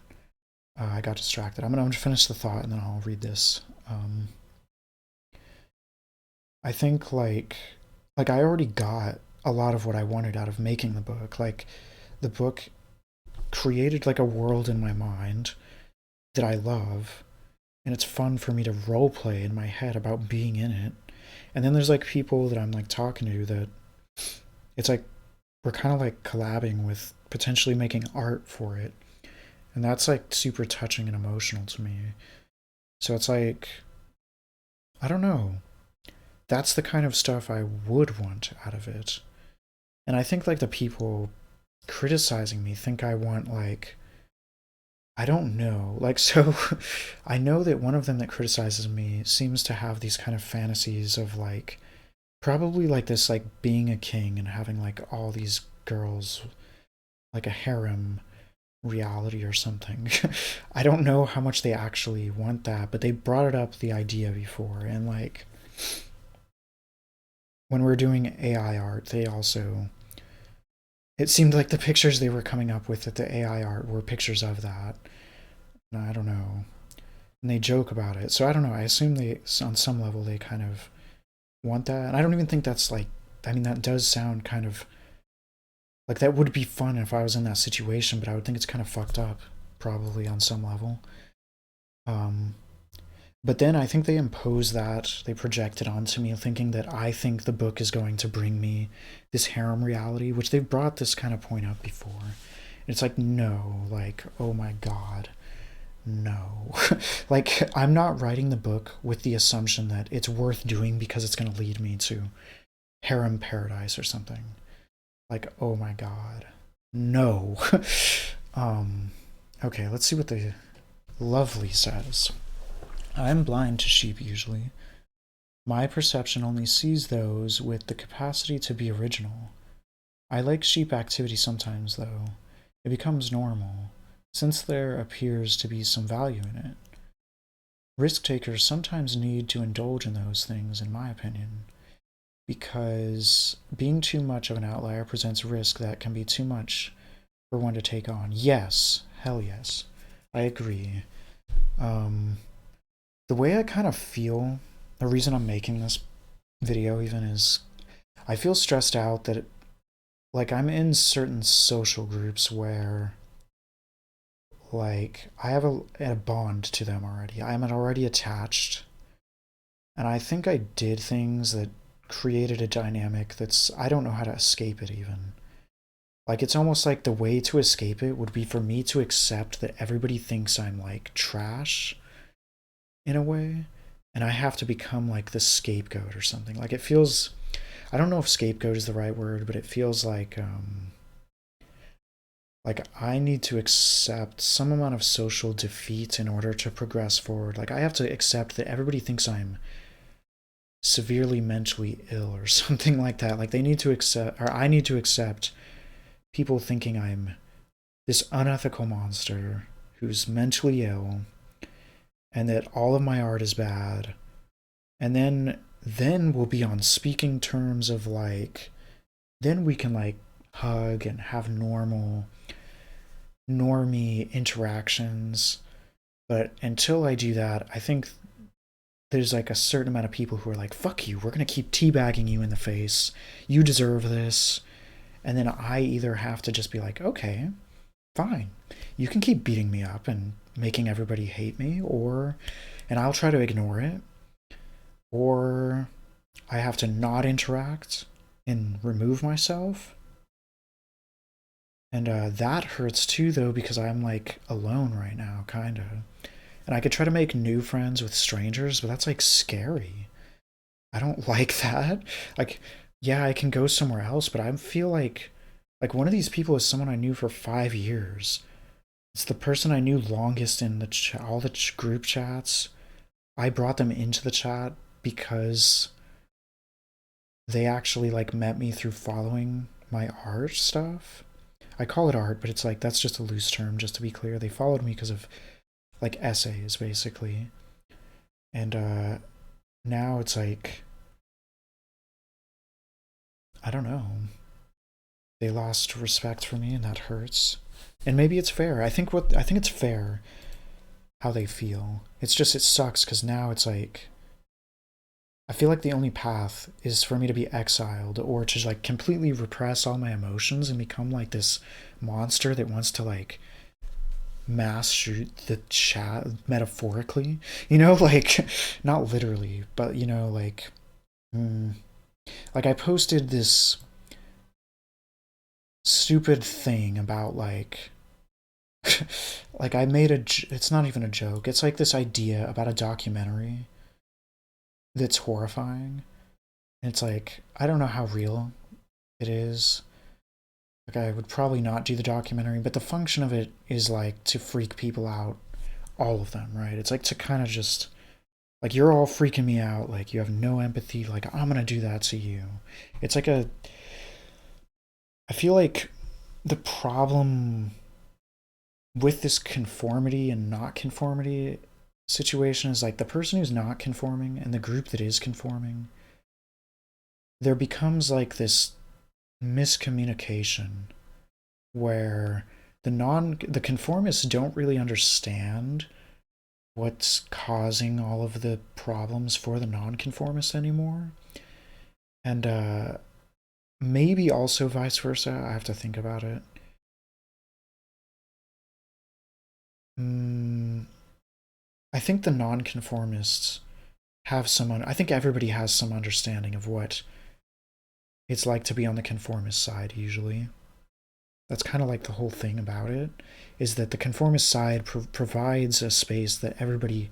I got distracted. I'm gonna finish the thought and then I'll read this. I think like I already got a lot of what I wanted out of making the book. Like the book created like a world in my mind that I love, and it's fun for me to role play in my head about being in it. And then there's like people that I'm like talking to that it's like we're kind of like collabing with potentially making art for it. And that's like super touching and emotional to me. So it's like, I don't know. That's the kind of stuff I would want out of it. And I think like the people criticizing me think I want like, I don't know. Like, so I know that one of them that criticizes me seems to have these kind of fantasies of like, probably like this, like being a king and having like all these girls, like a harem reality or something. I don't know how much they actually want that, but they brought it up the idea before. And like, when we are doing AI art, they also, it seemed like the pictures they were coming up with at the AI art were pictures of that. And I don't know. And they joke about it. So I don't know. I assume they, on some level, they kind of want that. And I don't even think that's like, I mean, that does sound kind of like that would be fun if I was in that situation, but I would think it's kind of fucked up, probably on some level. But then I think they impose that, they project it onto me, thinking that I think the book is going to bring me this harem reality, which they've brought this kind of point up before. It's like, no, like, oh my god, no. Like, I'm not writing the book with the assumption that it's worth doing because it's going to lead me to harem paradise or something. Like, oh my god, no. Okay, let's see what the lovely says. I'm blind to sheep usually. My perception only sees those with the capacity to be original. I like sheep activity sometimes, though. It becomes normal, since there appears to be some value in it. Risk takers sometimes need to indulge in those things, in my opinion, because being too much of an outlier presents risk that can be too much for one to take on. Yes, hell yes. I agree. The way I kind of feel, the reason I'm making this video even is I feel stressed out that like I'm in certain social groups where like I have a bond to them already. I'm already attached, and I think I did things that created a dynamic that's I don't know how to escape it even. Like it's almost like the way to escape it would be for me to accept that everybody thinks I'm like trash in a way, and I have to become like the scapegoat or something. Like it feels, I don't know if scapegoat is the right word, but it feels like I need to accept some amount of social defeat in order to progress forward. Like I have to accept that everybody thinks I'm severely mentally ill or something like that. Like they need to accept, or I need to accept people thinking I'm this unethical monster who's mentally ill, and that all of my art is bad, and then we'll be on speaking terms of like, then we can like hug and have normie interactions. But until I do that, I think there's like a certain amount of people who are like, fuck you, we're gonna keep teabagging you in the face, you deserve this. And then I either have to just be like, okay, fine, you can keep beating me up and making everybody hate me, or and I'll try to ignore it, or I have to not interact and remove myself. And that hurts too, though, because I'm like alone right now, kind of. And I could try to make new friends with strangers, but that's like scary. I don't like that. Like, yeah, I can go somewhere else, but I feel like one of these people is someone I knew for 5 years. It's the person I knew longest in all the group chats. I brought them into the chat because they actually like met me through following my art stuff. I call it art, but it's like that's just a loose term, just to be clear. They followed me because of like essays, basically. And now it's like, I don't know. They lost respect for me, and that hurts. And maybe it's fair. I think it's fair how they feel. It's just it sucks because now it's like I feel like the only path is for me to be exiled or to like completely repress all my emotions and become like this monster that wants to like mass shoot the chat metaphorically, like not literally, but like I posted this stupid thing about like like I made it's not even a joke. It's like this idea about a documentary that's horrifying. And it's like I don't know how real it is. Like I would probably not do the documentary, but the function of it is like to freak people out, all of them, right? It's like to kind of just like you're all freaking me out, like you have no empathy, like I'm gonna do that to you. It's like I feel like the problem with this conformity and not conformity situation is like the person who's not conforming and the group that is conforming, there becomes like this miscommunication where the conformists don't really understand what's causing all of the problems for the nonconformists anymore. And maybe also vice versa. I have to think about it. I think the nonconformists have I think everybody has some understanding of what it's like to be on the conformist side usually. That's kind of like the whole thing about it, is that the conformist side provides a space that everybody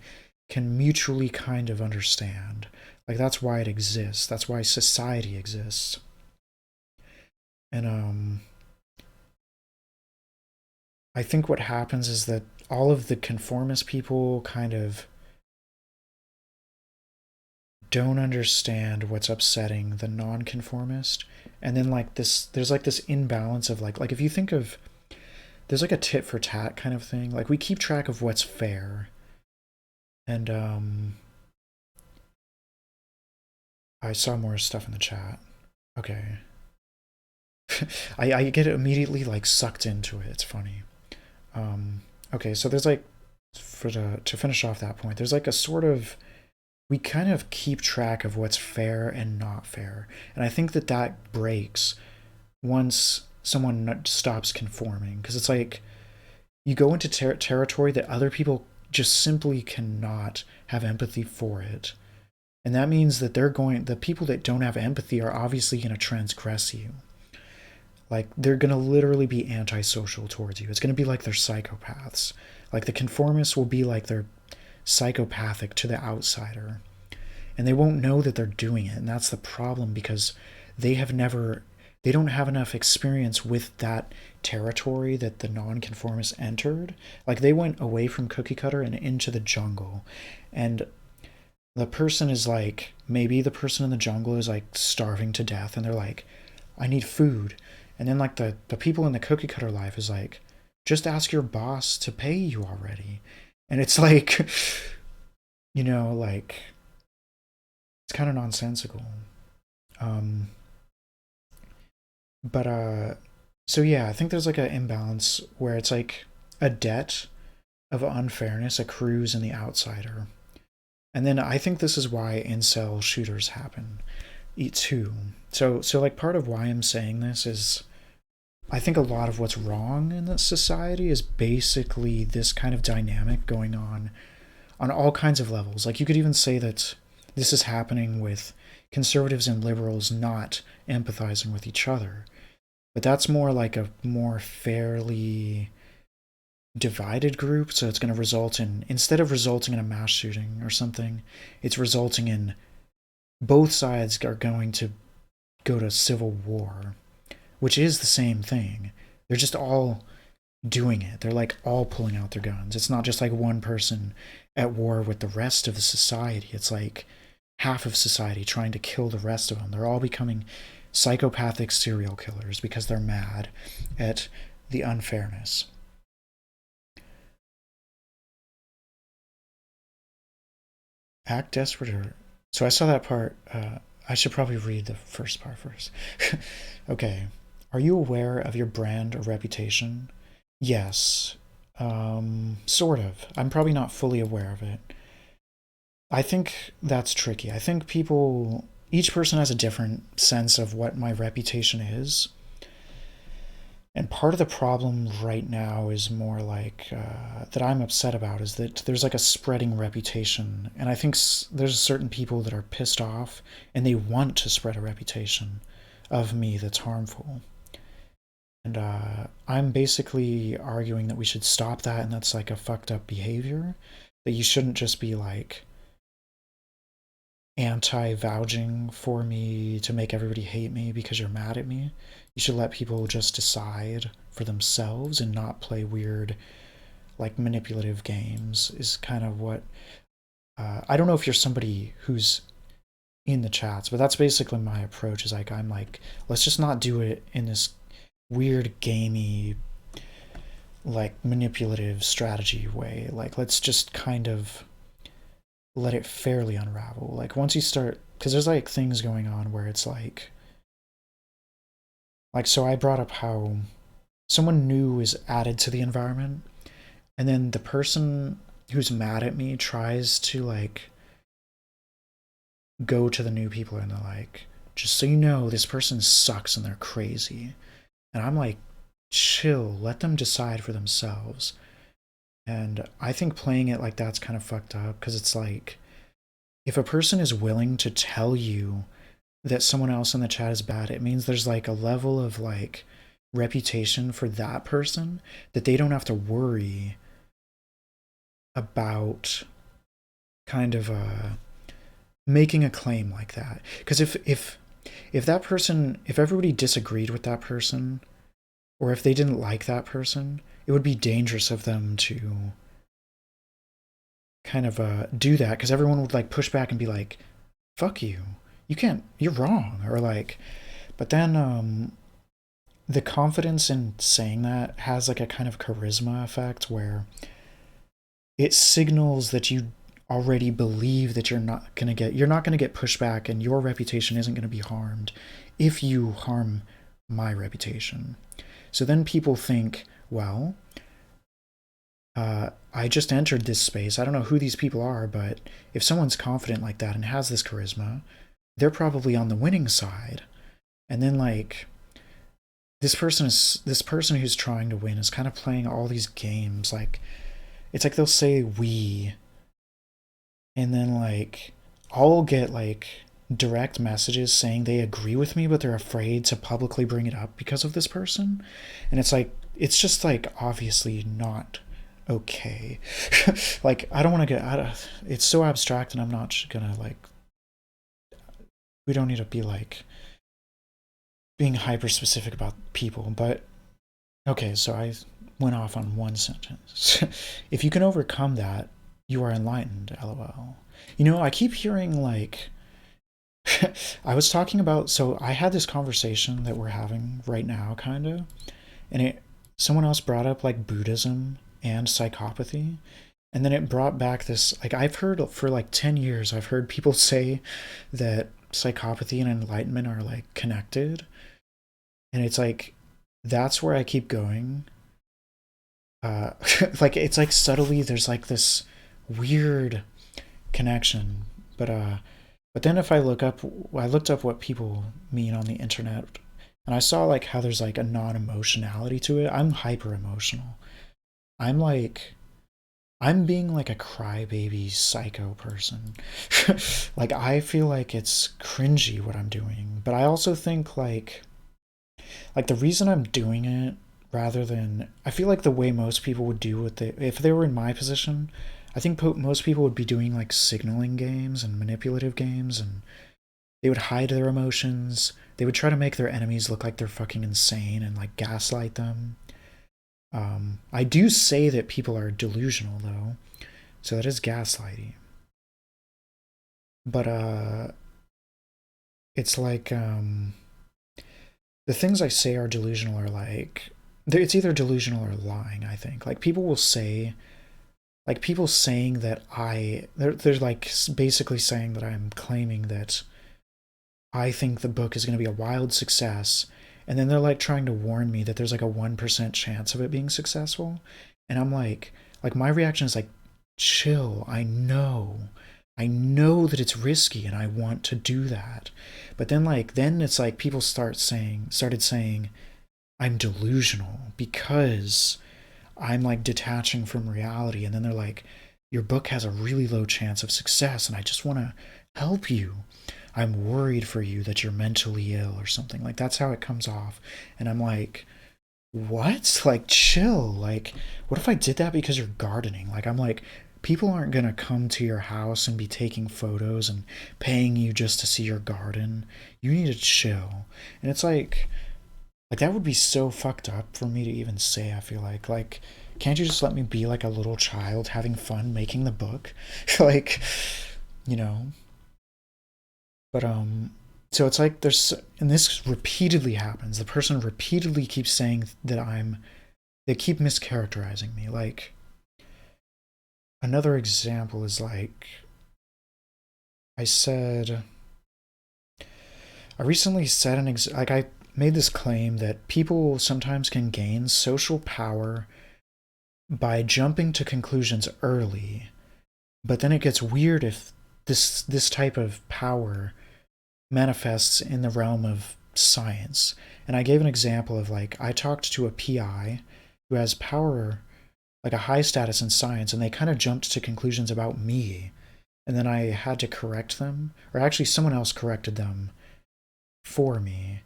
can mutually kind of understand. Like that's why it exists. That's why society exists. And I think what happens is that all of the conformist people kind of don't understand what's upsetting the nonconformist. And then like this there's like this imbalance of like if you think of there's like a tit for tat kind of thing. Like we keep track of what's fair. And I saw more stuff in the chat. Okay. I get immediately like sucked into it. It's funny. Okay, so there's like to finish off that point, there's like a sort of we kind of keep track of what's fair and not fair. And I think that breaks once someone stops conforming. Because it's like you go into territory that other people just simply cannot have empathy for it. And that means that the people that don't have empathy are obviously going to transgress you. Like they're going to literally be antisocial towards you. It's going to be like they're psychopaths. Like the conformists will be like they're psychopathic to the outsider. And they won't know that they're doing it. And that's the problem because they don't have enough experience with that territory that the nonconformists entered. Like they went away from cookie cutter and into the jungle. And the person is like, maybe the person in the jungle is like starving to death and they're like, I need food. And then like the people in the cookie cutter life is like, Just ask your boss to pay you already. And it's like, like it's kind of nonsensical. Um, but so yeah, I think there's like an imbalance where it's like a debt of unfairness accrues in the outsider. And then I think this is why incel shooters happen too. So like part of why I'm saying this is I think a lot of what's wrong in this society is basically this kind of dynamic going on all kinds of levels. Like you could even say that this is happening with conservatives and liberals not empathizing with each other. But that's more like a more fairly divided group, so it's going to result in, instead of resulting in a mass shooting or something, it's resulting in both sides are going to go to civil war, which is the same thing. They're just all doing it. They're like all pulling out their guns. It's not just like one person at war with the rest of the society. It's like half of society trying to kill the rest of them. They're all becoming psychopathic serial killers because they're mad at the unfairness. Act desperate or. So I saw that part. I should probably read the first part first. Okay. Are you aware of your brand or reputation? Yes. Sort of. I'm probably not fully aware of it. I think that's tricky. I think each person has a different sense of what my reputation is. And part of the problem right now is more like that I'm upset about is that there's like a spreading reputation. And I think there's certain people that are pissed off and they want to spread a reputation of me that's harmful. And I'm basically arguing that we should stop that, and that's like a fucked up behavior. That you shouldn't just be like anti vouching for me to make everybody hate me because you're mad at me. You should let people just decide for themselves and not play weird, like manipulative games, is kind of what. I don't know if you're somebody who's in the chats, but that's basically my approach. Is like, I'm like, let's just not do it in this weird gamey like manipulative strategy way. Like let's just kind of let it fairly unravel. Like once you start, because there's like things going on where it's like so I brought up how someone new is added to the environment, and then the person who's mad at me tries to like go to the new people and they're like, just so you know, this person sucks and they're crazy. And I'm like, chill, let them decide for themselves. And I think playing it like that's kind of fucked up because it's like, if a person is willing to tell you that someone else in the chat is bad, it means there's like a level of like reputation for that person that they don't have to worry about kind of making a claim like that. Because if that person, if everybody disagreed with that person, or if they didn't like that person, it would be dangerous of them to kind of do that because everyone would like push back and be like, fuck you, you can't, you're wrong, or like, but then the confidence in saying that has like a kind of charisma effect where it signals that you already believe that you're not going to get pushback and your reputation isn't going to be harmed if you harm my reputation. So then people think, well, I just entered this space. I don't know who these people are, but if someone's confident like that and has this charisma, they're probably on the winning side. And then like this person who's trying to win is kind of playing all these games. Like it's like they'll say we, and then like I'll get like direct messages saying they agree with me, but they're afraid to publicly bring it up because of this person. And it's like, it's just like obviously not okay. Like, I don't want to get out of it's so abstract, and I'm not gonna like, we don't need to be like being hyper specific about people, but okay, so I went off on one sentence. If you can overcome that, you are enlightened, lol. I keep hearing like I was talking about, so I had this conversation that we're having right now, kind of, and someone else brought up like Buddhism and psychopathy, and then it brought back this, like, I've heard for like 10 years, I've heard people say that psychopathy and enlightenment are like connected. And it's like, that's where I keep going. Uh, like, it's like subtly there's like this weird connection. But then if I looked up what people mean on the internet, and I saw like how there's like a non-emotionality to it. I'm hyper emotional. I'm like, I'm being like a crybaby psycho person. Like, I feel like it's cringy what I'm doing, but I also think like the reason I'm doing it, rather than, I feel like the way most people would do it, if they were in my position, I think most people would be doing like signaling games and manipulative games, and they would hide their emotions. They would try to make their enemies look like they're fucking insane and like gaslight them. I do say that people are delusional though, so that is gaslighting. But it's like the things I say are delusional are like, it's either delusional or lying. I think like people will say, like people saying that they're like basically saying that I'm claiming that I think the book is going to be a wild success, and then they're like trying to warn me that there's like a 1% chance of it being successful, and I'm like my reaction is like, chill. I know that it's risky and I want to do that. But then it's like people started saying I'm delusional because I'm like detaching from reality, and then they're like, your book has a really low chance of success and I just want to help you. I'm worried for you that you're mentally ill or something. Like, that's how it comes off. And I'm like, what? Like, chill. Like, what if I did that because you're gardening? Like, I'm like, people aren't going to come to your house and be taking photos and paying you just to see your garden. You need to chill. And it's like that would be so fucked up for me to even say, I feel like, can't you just let me be like a little child having fun making the book? Like, you know. But so it's like there's, and this repeatedly happens. The person repeatedly keeps saying that they keep mischaracterizing me. Like, another example is like, I said, I recently said like I made this claim that people sometimes can gain social power by jumping to conclusions early, but then it gets weird if this type of power manifests in the realm of science. And I gave an example of like, I talked to a PI who has power, like a high status in science, and they kind of jumped to conclusions about me. And then I had to correct them, or actually, someone else corrected them for me.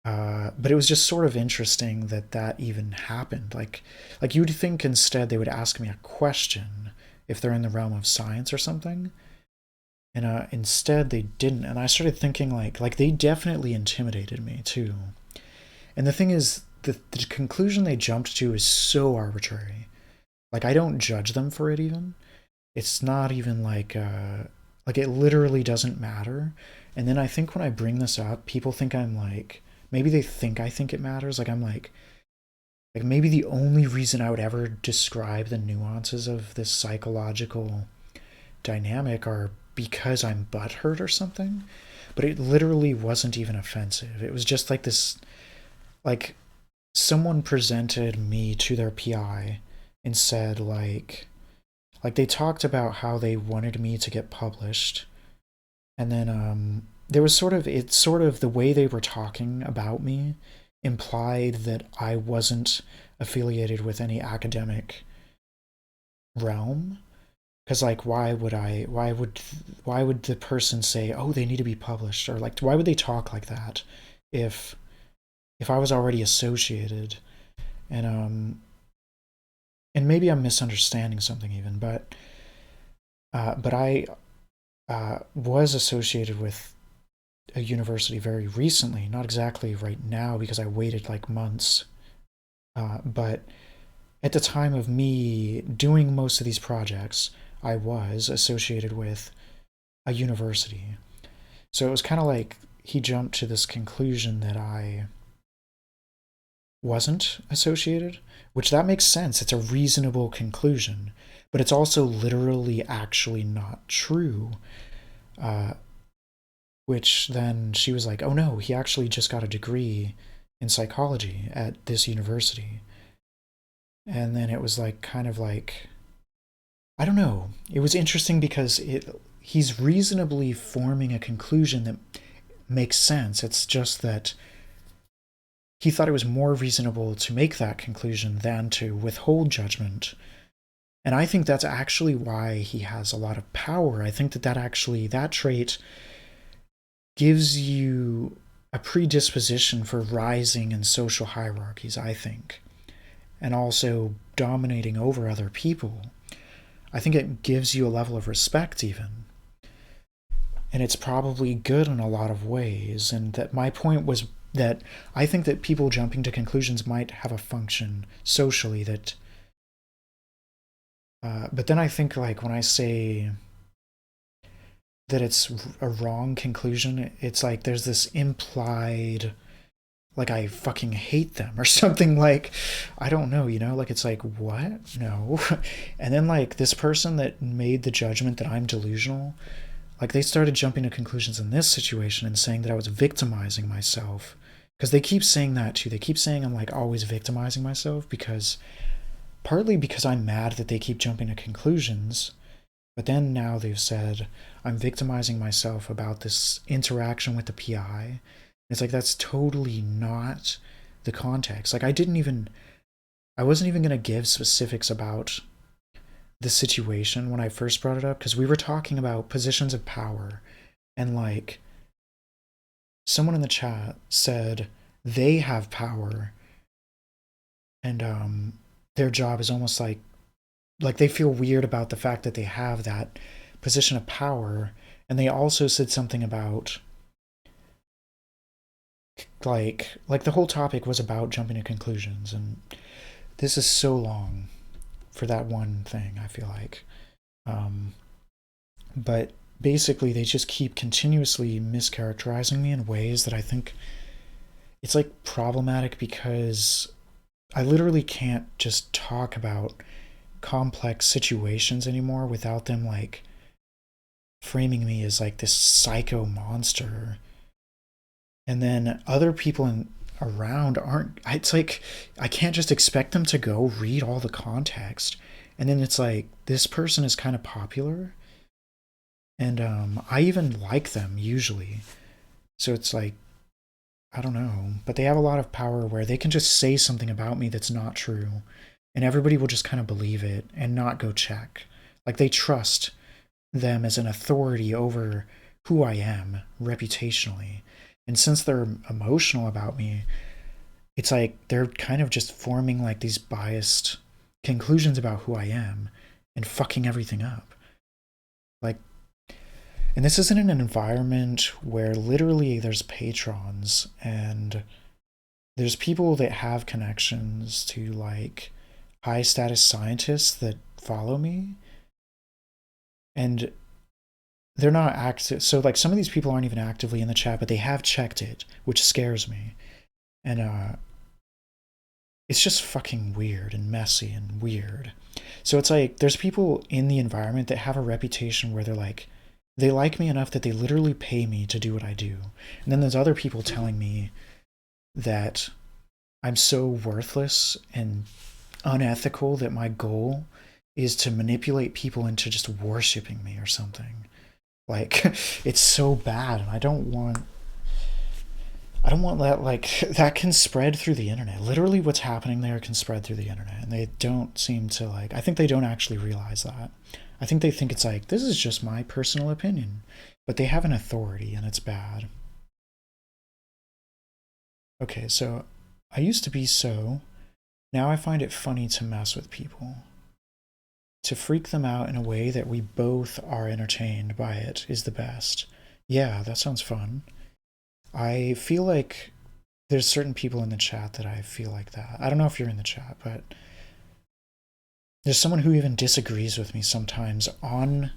But it was just sort of interesting that that even happened. Like you'd think instead they would ask me a question if they're in the realm of science or something, and instead they didn't. And I started thinking like they definitely intimidated me too. And the thing is, the conclusion they jumped to is so arbitrary. Like, I don't judge them for it even. It's not even like it literally doesn't matter. And then I think when I bring this up, people think I'm like, maybe they think I think it matters. Like, I'm like maybe the only reason I would ever describe the nuances of this psychological dynamic are because I'm butthurt or something. But it literally wasn't even offensive. It was just like this, like, someone presented me to their PI and said like they talked about how they wanted me to get published, and then there was sort of the way they were talking about me implied that I wasn't affiliated with any academic realm, because like why would the person say, oh, they need to be published, or like why would they talk like that if I was already associated. And and maybe I'm misunderstanding something even, but I was associated with a university very recently, not exactly right now because I waited like months, but at the time of me doing most of these projects, I was associated with a university. So it was kind of like he jumped to this conclusion that wasn't associated, which that makes sense. It's a reasonable conclusion, but it's also literally actually not true. Uh, which then she was like, oh no, he actually just got a degree in psychology at this university. And then it was like, kind of like, I don't know. It was interesting because he's reasonably forming a conclusion that makes sense. It's just that he thought it was more reasonable to make that conclusion than to withhold judgment. And I think that's actually why he has a lot of power. I think that trait gives you a predisposition for rising in social hierarchies, I think, and also dominating over other people. I think it gives you a level of respect, even. And it's probably good in a lot of ways. And that my point was that I think that people jumping to conclusions might have a function socially that. But then I think, like, when I say that it's a wrong conclusion, it's like there's this implied, like, I fucking hate them or something. Like, I don't know, like, it's like, what? No. And then, like, this person that made the judgment that I'm delusional, like, they started jumping to conclusions in this situation and saying that I was victimizing myself. Because they keep saying that too. They keep saying I'm, like, always victimizing myself because partly because I'm mad that they keep jumping to conclusions. But then now they've said I'm victimizing myself about this interaction with the PI. It's like, that's totally not the context. Like, I wasn't even going to give specifics about the situation when I first brought it up, because we were talking about positions of power. And, like, someone in the chat said they have power and their job is almost like they feel weird about the fact that they have that position of power. And they also said something about like the whole topic was about jumping to conclusions, and this is so long for that one thing, I feel like. But basically they just keep continuously mischaracterizing me in ways that I think it's like problematic, because I literally can't just talk about complex situations anymore without them like framing me as like this psycho monster. And then other people around aren't, it's like I can't just expect them to go read all the context. And then it's like, this person is kind of popular and I even like them usually, so it's like, I don't know, but they have a lot of power where they can just say something about me that's not true and everybody will just kind of believe it and not go check. Like, they trust them as an authority over who I am reputationally. And since they're emotional about me, it's like they're kind of just forming like these biased conclusions about who I am and fucking everything up. Like, and this isn't in an environment where literally there's patrons and there's people that have connections to like high status scientists that follow me. And they're not active. So like some of these people aren't even actively in the chat, but they have checked it, which scares me. And it's just fucking weird and messy and weird. So it's like there's people in the environment that have a reputation where they're like, they like me enough that they literally pay me to do what I do. And then there's other people telling me that I'm so worthless and unethical that my goal is to manipulate people into just worshiping me or something. Like, it's so bad, and I don't want that, like, that can spread through the internet. Literally what's happening there can spread through the internet, and they don't seem to, like, I think they don't actually realize that. I think they think it's like, this is just my personal opinion, but they have an authority, and it's bad. Okay, so I used to be so. Now I find it funny to mess with people. To freak them out in a way that we both are entertained by it is the best. Yeah, that sounds fun. I feel like there's certain people in the chat that I feel like that. I don't know if you're in the chat, but there's someone who even disagrees with me sometimes on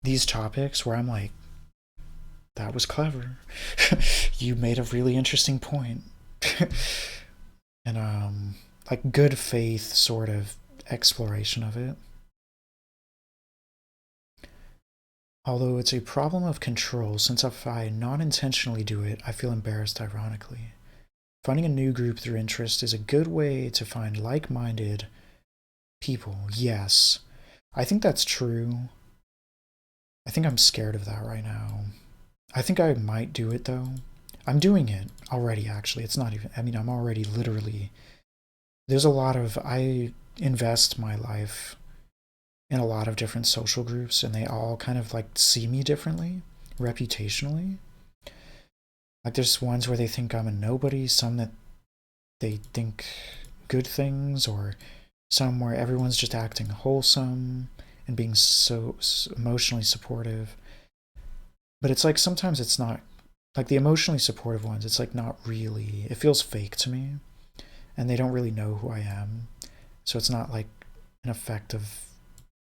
these topics where I'm like, that was clever. You made a really interesting point. and like good faith sort of exploration of it. Although it's a problem of control, since if I not intentionally do it, I feel embarrassed ironically. Finding a new group through interest is a good way to find like minded people. Yes, I think that's true. I think I'm scared of that right now. I think I might do it though. I'm doing it already, actually. It's not even, I mean, I'm already literally. There's a lot of. I invest my life in a lot of different social groups, and they all kind of like see me differently, reputationally. Like, there's ones where they think I'm a nobody, some that they think good things, or some where everyone's just acting wholesome and being so emotionally supportive. But it's like sometimes it's not like the emotionally supportive ones, it's like not really, it feels fake to me, and they don't really know who I am. So it's not like an effect of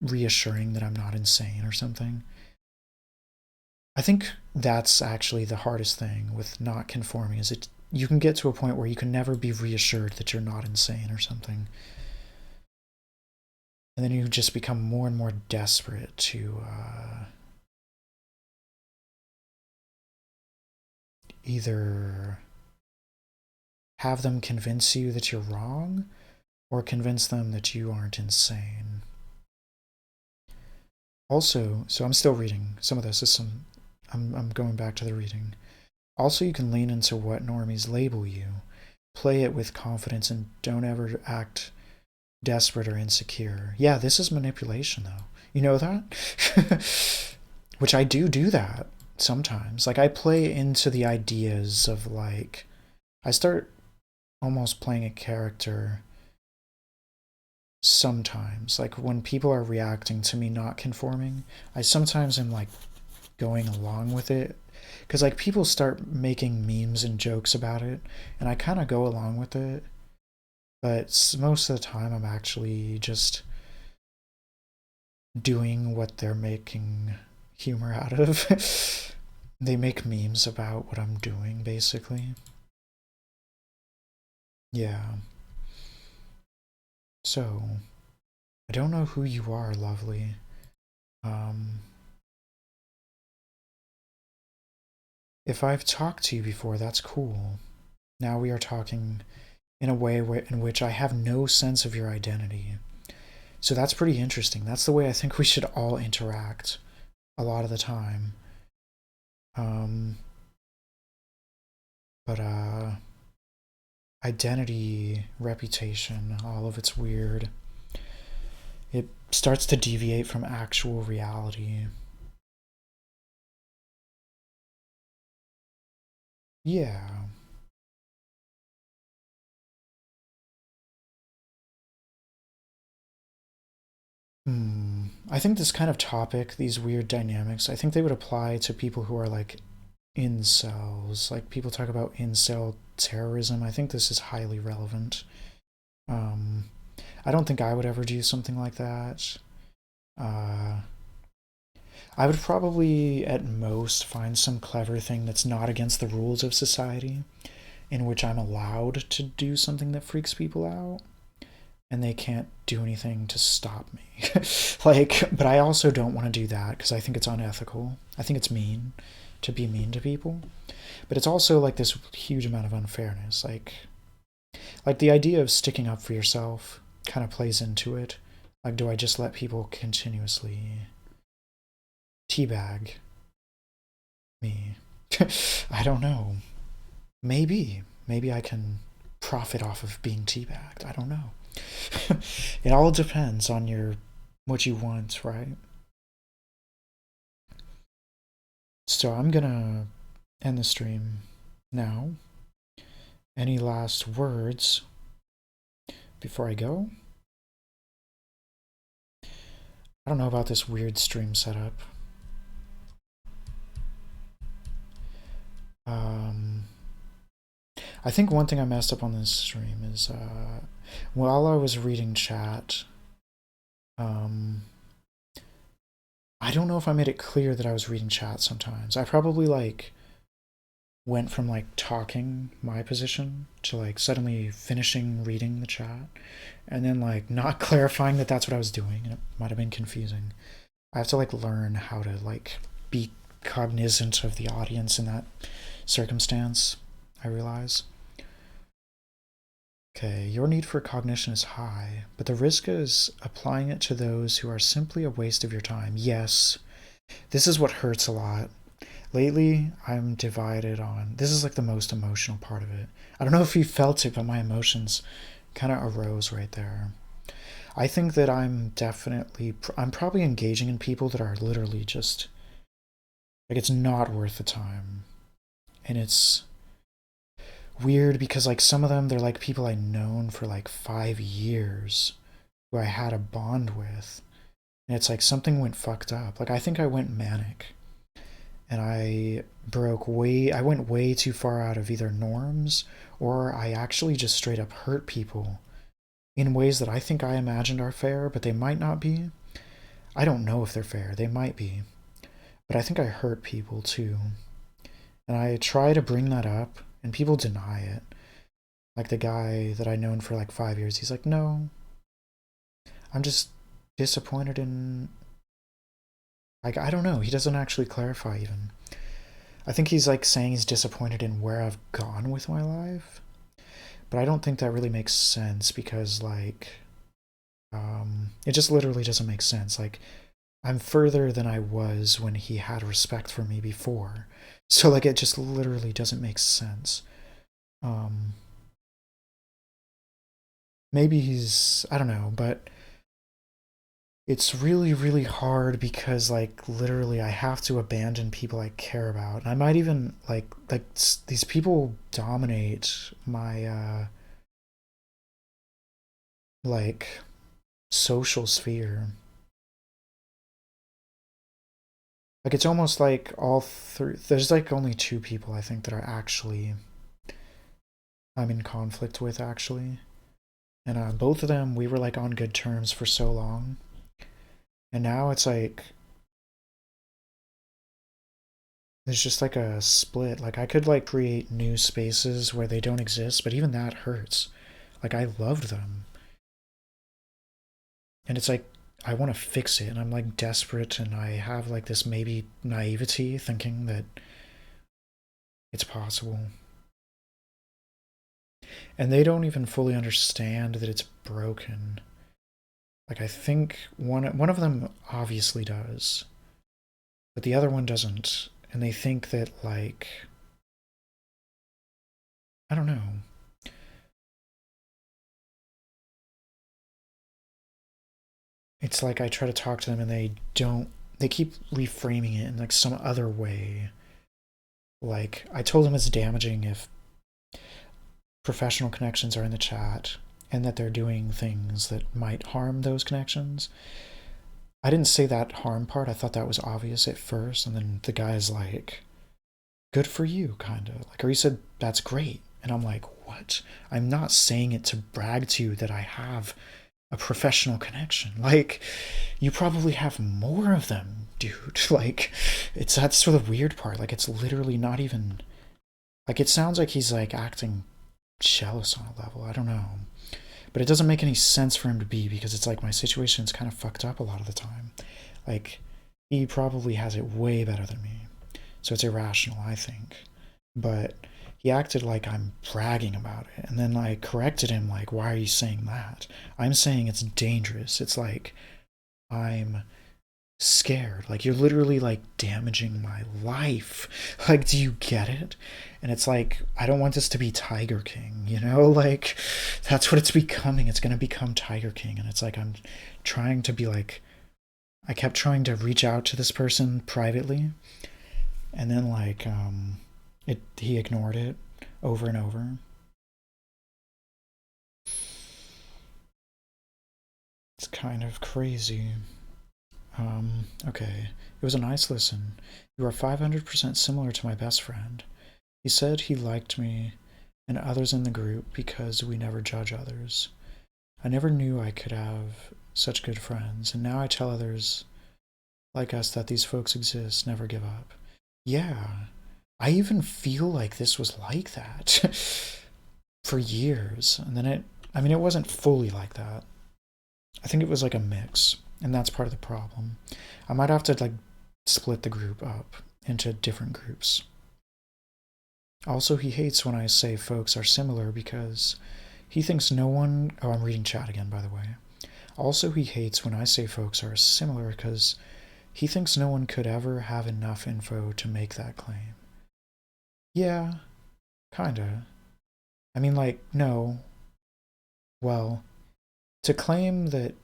reassuring that I'm not insane or something. I think that's actually the hardest thing with not conforming is it you can get to a point where you can never be reassured that you're not insane or something. And then you just become more and more desperate to either have them convince you that you're wrong or convince them that you aren't insane. Also, so I'm still reading some of this. I'm going back to the reading. Also, you can lean into what normies label you. Play it with confidence and don't ever act desperate or insecure. Yeah, this is manipulation, though. You know that? Which I do that sometimes. Like, I play into the ideas of, like, I start almost playing a character sometimes. Like, when people are reacting to me not conforming, I sometimes am, like, going along with it. Because, like, people start making memes and jokes about it, and I kind of go along with it. But most of the time, I'm actually just doing what they're making humor out of. They make memes about what I'm doing, basically. Yeah. So, I don't know who you are, lovely. Um, if I've talked to you before, that's cool. Now we are talking in a way in which I have no sense of your identity. So that's pretty interesting. That's the way I think we should all interact a lot of the time. Um, but identity, reputation, all of it's weird. It starts to deviate from actual reality. Yeah. I think this kind of topic, these weird dynamics, I think they would apply to people who are like incels. Like people talk about incel terrorism. I think this is highly relevant. Um, I don't think I would ever do something like that. Uh, I would probably, at most, find some clever thing that's not against the rules of society, in which I'm allowed to do something that freaks people out, and they can't do anything to stop me. Like, but I also don't want to do that because I think it's unethical. I think it's mean to be mean to people. But it's also like this huge amount of unfairness. Like the idea of sticking up for yourself kind of plays into it. Like, do I just let people continuously teabag me? I don't know. Maybe I can profit off of being teabagged. I don't know. It all depends on your what you want, right? So I'm gonna end the stream now. Any last words before I go? I don't know about this weird stream setup. Um, I think one thing I messed up on this stream is while I was reading chat, um, I don't know if I made it clear that I was reading chat sometimes. I probably like went from like talking my position to like suddenly finishing reading the chat and then like not clarifying that that's what I was doing, and it might have been confusing. I have to like learn how to like be cognizant of the audience in that circumstance, I realize. Okay, your need for cognition is high, but the risk is applying it to those who are simply a waste of your time. Yes, this is what hurts a lot. Lately, I'm divided on. This is like the most emotional part of it. I don't know if you felt it, but my emotions kind of arose right there. I think that I'm probably engaging in people that are literally just like it's not worth the time. And it's weird because like some of them they're like people I've known for like 5 years who I had a bond with. And it's like something went fucked up. Like I think I went manic and I went way too far out of either norms or I actually just straight up hurt people in ways that I think I imagined are fair, but they might not be. I don't know if they're fair. They might be. But I think I hurt people too. And I try to bring that up, and people deny it. Like the guy that I've known for like 5 years, he's like, no, I'm just disappointed in. Like, I don't know. He doesn't actually clarify even. I think he's like saying he's disappointed in where I've gone with my life. But I don't think that really makes sense because, like, it just literally doesn't make sense. Like, I'm further than I was when he had respect for me before. So, like, it just literally doesn't make sense. Um, Maybe I don't know, but it's really, really hard because, like, literally I have to abandon people I care about. And I might even, these people dominate my, like, social sphere. Like it's almost like all three. There's like only two people I think that are actually I'm in conflict with actually, and both of them we were like on good terms for so long, and now it's like there's just like a split. Like I could like create new spaces where they don't exist, but even that hurts. Like I loved them, and it's like I want to fix it, and I'm like desperate, and I have like this maybe naivety thinking that it's possible. And they don't even fully understand that it's broken. Like I think one of them obviously does, but the other one doesn't, and they think that like I don't know. It's like I try to talk to them and they don't. They keep reframing it in like some other way. Like I told them it's damaging if professional connections are in the chat and that they're doing things that might harm those connections. I didn't say that harm part. I thought that was obvious at first, and then the guy's like, good for you, kind of. Like, or he said, that's great. And I'm like, what? I'm not saying it to brag to you that I have a professional connection. Like, you probably have more of them, dude. Like, that's sort of the weird part. Like, it's literally not even, like, it sounds like he's, like, acting jealous on a level. I don't know. But it doesn't make any sense for him to be because it's like my situation's kind of fucked up a lot of the time. Like, he probably has it way better than me. So it's irrational, I think. But he acted like I'm bragging about it. And then I corrected him, like, why are you saying that? I'm saying it's dangerous. It's like I'm scared. Like, you're literally, like, damaging my life. Like, do you get it? And it's like, I don't want this to be Tiger King, you know? Like, that's what it's becoming. It's going to become Tiger King. And it's like, I'm trying to be like, I kept trying to reach out to this person privately and then like he ignored it over and over. It's kind of crazy. Okay, it was a nice listen. You are 500% similar to my best friend. He said he liked me and others in the group because we never judge others. I never knew I could have such good friends, and now I tell others like us that these folks exist, never give up. Yeah, I even feel like this was like that for years. And then it wasn't fully like that. I think it was like a mix. And that's part of the problem. I might have to like split the group up into different groups. Also, he hates when I say folks are similar because he thinks no one. Oh, I'm reading chat again, by the way. Also, he hates when I say folks are similar because he thinks no one could ever have enough info to make that claim. Yeah, kinda. I mean, like, no. Well, to claim that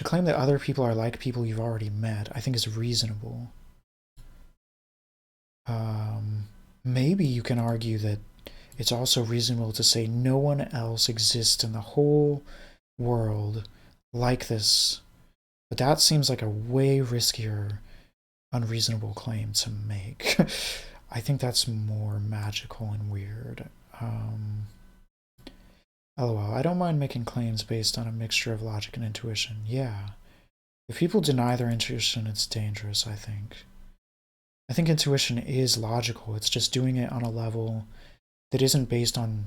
other people are like people you've already met, I think is reasonable. Um, Maybe you can argue that it's also reasonable to say no one else exists in the whole world like this, but that seems like a way riskier, unreasonable claim to make. I think that's more magical and weird. LOL, I don't mind making claims based on a mixture of logic and intuition. Yeah. If people deny their intuition, it's dangerous, I think. I think intuition is logical. It's just doing it on a level that isn't based on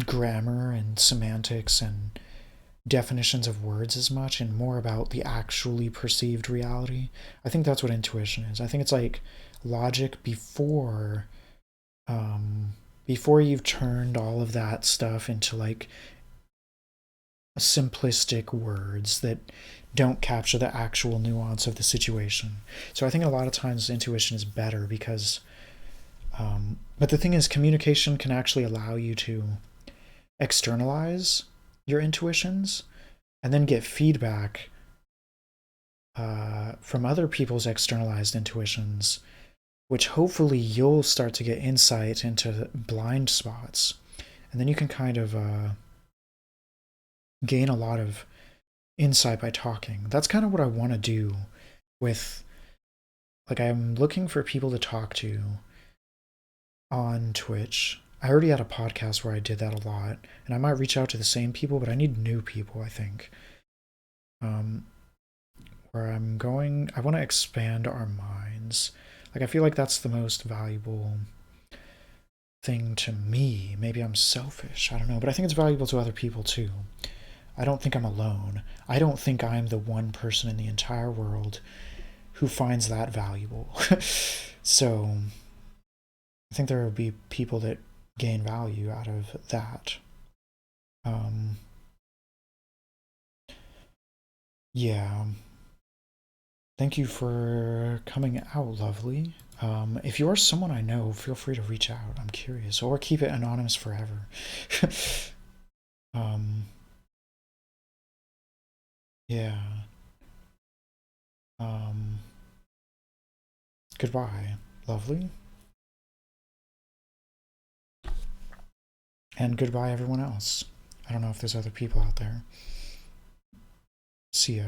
grammar and semantics and definitions of words as much and more about the actually perceived reality. I think that's what intuition is. I think it's like logic before you've turned all of that stuff into like simplistic words that don't capture the actual nuance of the situation. So I think a lot of times intuition is better because but the thing is, communication can actually allow you to externalize your intuitions and then get feedback from other people's externalized intuitions, which hopefully you'll start to get insight into blind spots. And then you can kind of gain a lot of insight by talking. That's kind of what I want to do with, like, I'm looking for people to talk to on Twitch. I already had a podcast where I did that a lot, and I might reach out to the same people, but I need new people, I think. Where I want to expand our minds. Like, I feel like that's the most valuable thing to me. Maybe I'm selfish, I don't know, but I think it's valuable to other people too. I don't think I'm alone. I don't think I'm the one person in the entire world who finds that valuable. So, I think there will be people that gain value out of that. Um, yeah. Thank you for coming out, lovely. If you're someone I know, feel free to reach out. I'm curious, or keep it anonymous forever. um, yeah. Um, Goodbye, lovely, and goodbye, everyone else. I don't know if there's other people out there. See ya.